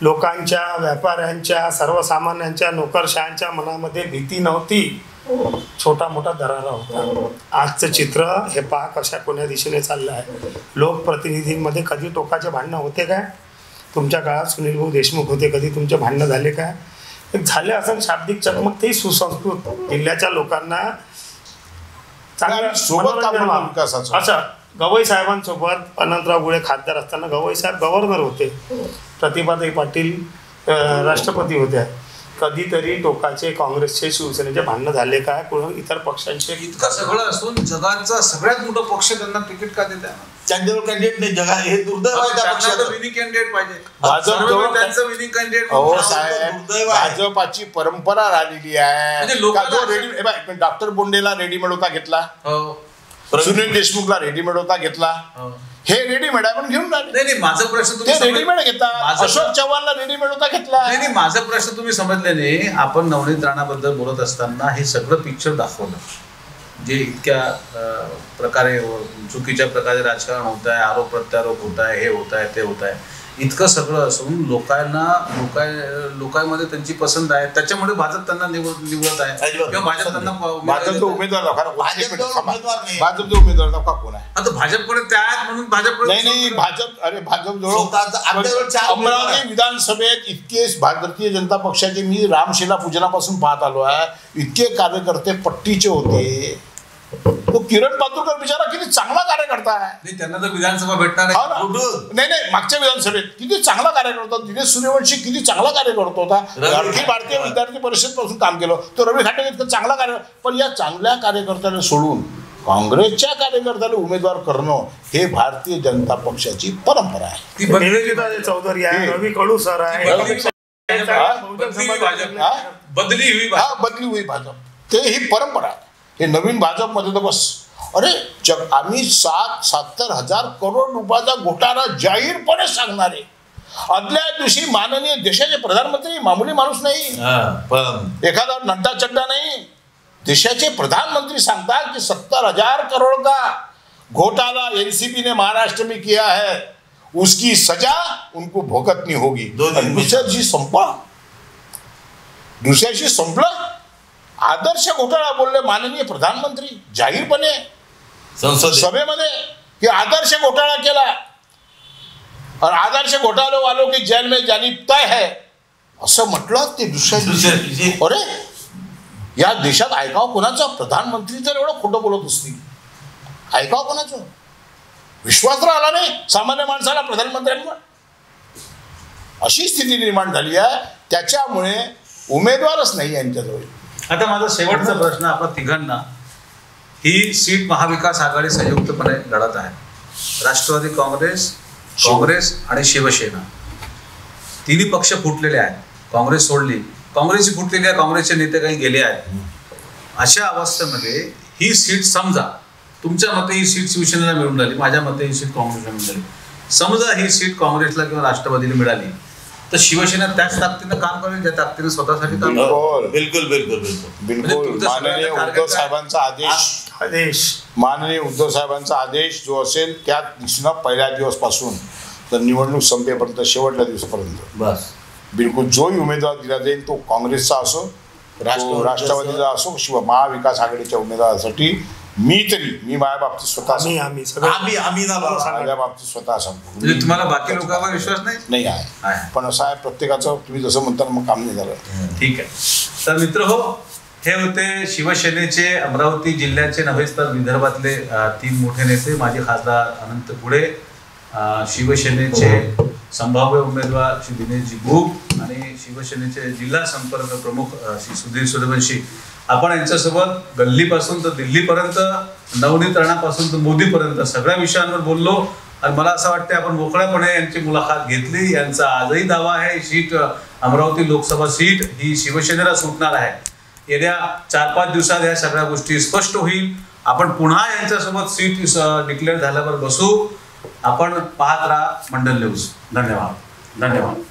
D: लोकांच्या, व्यापाऱ्यांच्या, सर्वसामान्यांच्या, नोकरशाहांच्या मनामध्ये भीती नव्हती, छोटा मोठा दरारा होता. आजचं चित्र हे पहा कशा कोण्या दिशेने चाललं आहे. लोकप्रतिनिधींमध्ये कधी टोकाचे भांडणं होते काय? तुमच्या काळात सुनील भाऊ देशमुख होते, कधी तुमचे भांडणं झाले काय? झाले असं शाब्दिक चकमक, ते सुसंस्कृत जिल्ह्याच्या लोकांना चांगलं अच्छा. गवई साहेबांसोबत अनंतराव गुळे खासदार असताना गवई साहेब गव्हर्नर होते, प्रतिभाताई पाटील राष्ट्रपती होत्या. कधीतरी टोकाचे काँग्रेसचे, शिवसेनेचे भांडणं झाले काय? कोण इतर पक्षांचे?
C: इतकं सगळं असून जगाचा सगळ्यात मोठा पक्ष त्यांना तिकीट का देत आहे?
A: त्यांच्यावर कॅन्डिडेट नाही. जगा हे दुर्दैव आहे. त्या पक्षाचं
C: विनिंग कॅन्डिडेट पाहिजे.
B: त्यांचं
C: विनिंग कॅन्डिडेट.
B: हो साहेब, भाजपाची परंपरा राहिलेली आहे. डॉक्टर बोंडेला रेडीमेड होता घेतला, सुनील देशमुखला रेडीमेड होता घेतला, हे रेडीमेड आहे पण घेऊन राहिले.
C: नाही माझा प्रश्न
B: ते रेडीमेड घेतात. अशोक चव्हाणला रेडीमेड होता घेतला.
C: नाही माझा प्रश्न तुम्ही समजले नाही. आपण नवनीत राणाबद्दल बोलत असताना हे सगळं पिक्चर दाखवलं, जे इतक्या प्रकारे चुकीच्या प्रकारे राजकारण होत आहे, आरोप प्रत्यारोप होत आहे, हे होत आहे, ते होत आहे, इतकं सगळं असून लोकांमध्ये त्यांची पसंत आहे, त्याच्यामुळे भाजप त्यांना निवडत आहे किंवा भाजप त्यांना
B: भाजपचा उमेदवार भाजपचा उमेदवार नका कोण आहे.
C: आता भाजपकडे त्या आहेत म्हणून भाजपकडे
B: नाही भाजप जवळ अमरावती विधानसभेत इतके भारतीय जनता पक्षाचे मी रामशिला पूजनापासून पाहत आलो आहे, इतके कार्यकर्ते पट्टीचे होते. तो किरण पातुरकर बिचारा किती चांगला कार्यकर्ता आहे.
C: त्यांना तर विधानसभा भेटणार आहे.
B: नाही मागच्या विधानसभेत किती चांगला कार्यकर्ता. दिनेश सूर्यवंशी किती चांगला कार्यकर्ता होता. अखिल भारतीय विद्यार्थी परिषद पासून काम केलं. तो रवी खाटे इतकं चांगला पण या चांगल्या कार्यकर्त्याला सोडून काँग्रेसच्या कार्यकर्त्याला उमेदवार करणं हे भारतीय जनता पक्षाची परंपरा आहे.
D: ती निवेदिता चौधरी आहे, रवी कडू सर आहे,
B: बदली हुई भाजप. ते ही परंपरा आहे. हे नवीन भाजपमध्ये तर बस अरे आम्ही 70,000 करोड रुपयाचा घोटाळा जाहीरपणे सांगणारे. आदल्या दिवशी माननीय देशाचे प्रधानमंत्री मामूली माणूस नाही, एखादा नड्डा चड्डा नाही, देशाचे प्रधानमंत्री सांगतात कि 70,000 करोड़ का घोटाला एनसीपी ने महाराष्ट्र में किया है, उसकी सजा उनको भुगतनी होगी. दुसऱ्याशी संपलं. आदर्श घोटाळा बोलले माननीय प्रधानमंत्री जाहीरपणे सभेमध्ये की आदर्श घोटाळा केला और आदर्श घोटाले वालों की जेल में जानी तय है असं म्हटलं. ते दुसऱ्या अरे या देशात ऐकाव कोणाचं. प्रधानमंत्री जर एवढं खोटं बोलत असतील ऐकाव कोणाचं. विश्वास आला नाही सामान्य माणसाला प्रधानमंत्र्यांवर. अशी स्थिती निर्माण झाली आहे. त्याच्यामुळे उमेदवारच नाही यांच्याजवळ.
C: आता माझा शेवटचा प्रश्न आपल्या तिघांना, ही सीट महाविकास आघाडी संयुक्तपणे लढत आहे. राष्ट्रवादी काँग्रेस आणि शिवसेना तिन्ही पक्ष फुटलेले आहेत. काँग्रेस सोडली, काँग्रेसही फुटलेली आहे, काँग्रेसचे नेते काही गेले आहेत. अशा अवस्थेमध्ये ही सीट समजा तुमच्या मते ही सीट शिवसेनेला मिळून झाली, माझ्या मते ही सीट काँग्रेसला मिळून झाली, समजा ही सीट काँग्रेसला किंवा राष्ट्रवादीला मिळाली तर शिवसेना त्याच ताकदीनं काम करेल ज्या ताकदीनं स्वतःसाठी काम करेल.
A: बिलकुल बिलकुल बिलकुल
B: माननीय उद्धव साहेबांचा माननीय उद्धव साहेबांचा आदेश जो असेल त्या दिवशीनं पहिल्या दिवसपासून तर निवडणूक संपेपर्यंत शेवटच्या दिवसापर्यंत बस बिलकुल जोही उमेदवार दिला जाईल तो काँग्रेसचा असो, राष्ट्रवादीचा असो किंवा महाविकास आघाडीच्या उमेदवारासाठी मी माझ्या बाबतीत स्वतः माझ्या बाबतीत स्वतः सांगतो.
C: तुम्हाला बाकी लोकांवर विश्वास
B: नाही आहे. पण असं आहे प्रत्येकाचं तुम्ही जसं म्हणता मग काम नाही झालं.
C: ठीक आहे. तर मित्र हो, हे होते शिवसेनेचे अमरावती जिल्ह्याचे नव्हेच तर विदर्भातले 3 मोठे नेते. माजी खासदार अनंत पुढे, शिवसेनेचे संभाव्य उमेदवार श्री दिनेशजी भूप आणि शिवसेनेचे जिल्हा संपर्क प्रमुख श्री सुधीर सूर्यवंशी. आपण यांच्यासोबत गल्लीपासून तर दिल्लीपर्यंत, नवनीत राणापासून तर मोदीपर्यंत सगळ्या विषयांवर बोललो आणि मला असं वाटतं आपण मोकळ्यापणे यांची मुलाखत घेतली. यांचा आजही दावा आहे सीट अमरावती लोकसभा सीट ही शिवसेनेला सुटणार आहे. येत्या 4-5 दिवसात या सगळ्या गोष्टी स्पष्ट होईल. आपण पुन्हा यांच्यासोबत सीट डिक्लेअर झाल्यावर बसू. आपण पाहत राहा मंडल न्यूज. धन्यवाद.